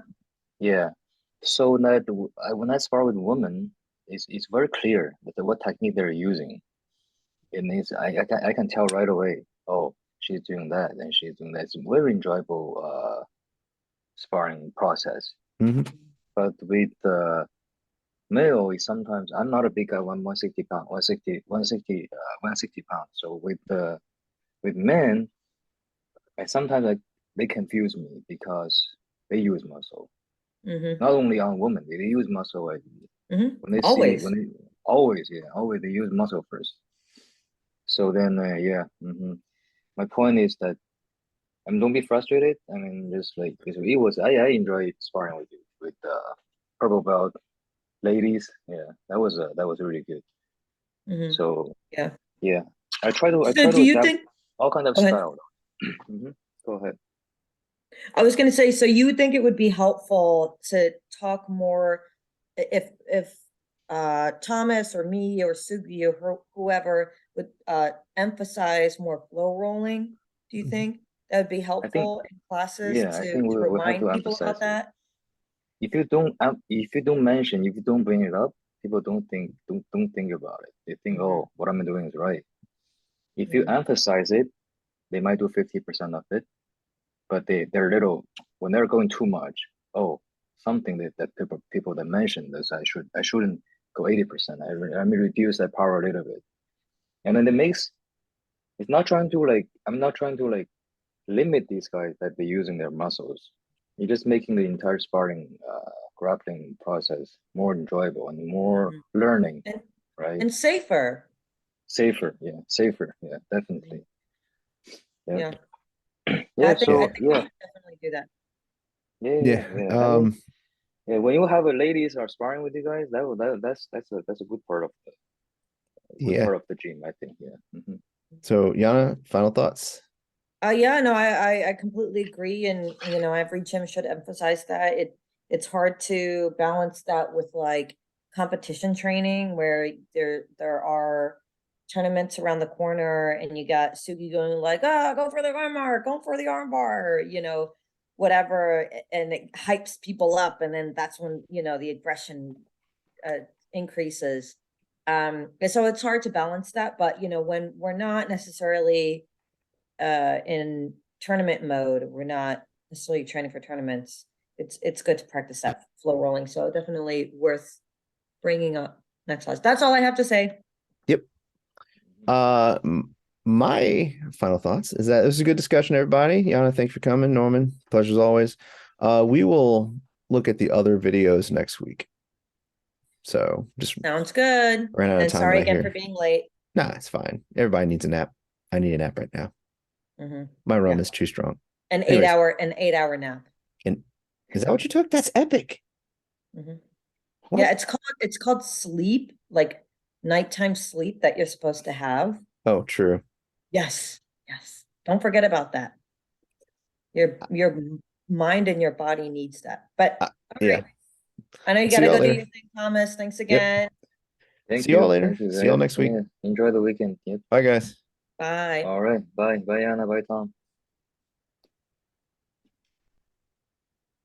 Yeah. So that when I spar with women, it's very clear that what technique they're using. I can tell right away. Oh, she's doing that, and she's doing that. It's a very enjoyable sparring process. Mm-hmm. But with male, is sometimes I'm not a big guy, 160 pounds, 160 pounds. So with men, they confuse me because they use muscle. Mm-hmm. Not only on women, they use muscle. Mm-hmm. When they Always. always they use muscle first. So then my point is that don't be frustrated. I mean, just like because I enjoyed sparring with you with purple belt ladies. Yeah, that was really good. Mm-hmm. So Yeah. I try to do you adapt think? all kind of Go ahead. style. Go ahead. I was going to say, so you would think it would be helpful to talk more if Thomas or me or Sugi or whoever would emphasize more flow rolling? Do you think that would be helpful in classes I to think we'll have remind to people emphasize about that? If you don't bring it up, people don't think about it. They think, oh, what I'm doing is right. If you emphasize it, they might do 50% of it, but they're little when they're going too much. Oh, something that people that mentioned this, I shouldn't go 80%. I may reduce that power a little bit, and then I'm not trying to limit these guys that they're using their muscles. You're just making the entire sparring grappling process more enjoyable and more learning, right? And safer. Safer, yeah, definitely. Yeah. Yeah, I think we should definitely do that. Yeah. When you have a ladies are sparring with you guys, that's a good part of the gym, I think. Yeah. So Yana, final thoughts. I completely agree, and every gym should emphasize that. It's hard to balance that with like competition training where there are tournaments around the corner and you got Sugi going like, go for the armbar, whatever, and it hypes people up, and then that's when the aggression increases. And so it's hard to balance that, but when we're not necessarily in tournament mode, we're not necessarily training for tournaments, it's good to practice that flow rolling. So definitely worth bringing up next class. That's all I have to say. Yep. My final thoughts is that it was a good discussion, everybody. Yana, thanks for coming. Norman, pleasure as always. We will look at the other videos next week. So just sounds good. Ran out of time. Sorry again for being late. Nah, it's fine. Everybody needs a nap. I need a nap right now. My rum is too strong. An Anyways. 8-hour nap. And is that what you took? That's epic. Mhm. What? Yeah, it's called sleep, like nighttime sleep that you're supposed to have. Oh, true. Yes, yes. Don't forget about that. Your mind and your body needs that. But all Yeah. right. I know you See gotta y'all go do later. your thing, Thomas. Thanks Yep. again. Thank See y'all you. later. Thank you, See y'all guys. next week. Yeah. Enjoy the weekend. Yep. Bye, guys. Bye. All right. Bye. Bye, Yana. Bye, Tom.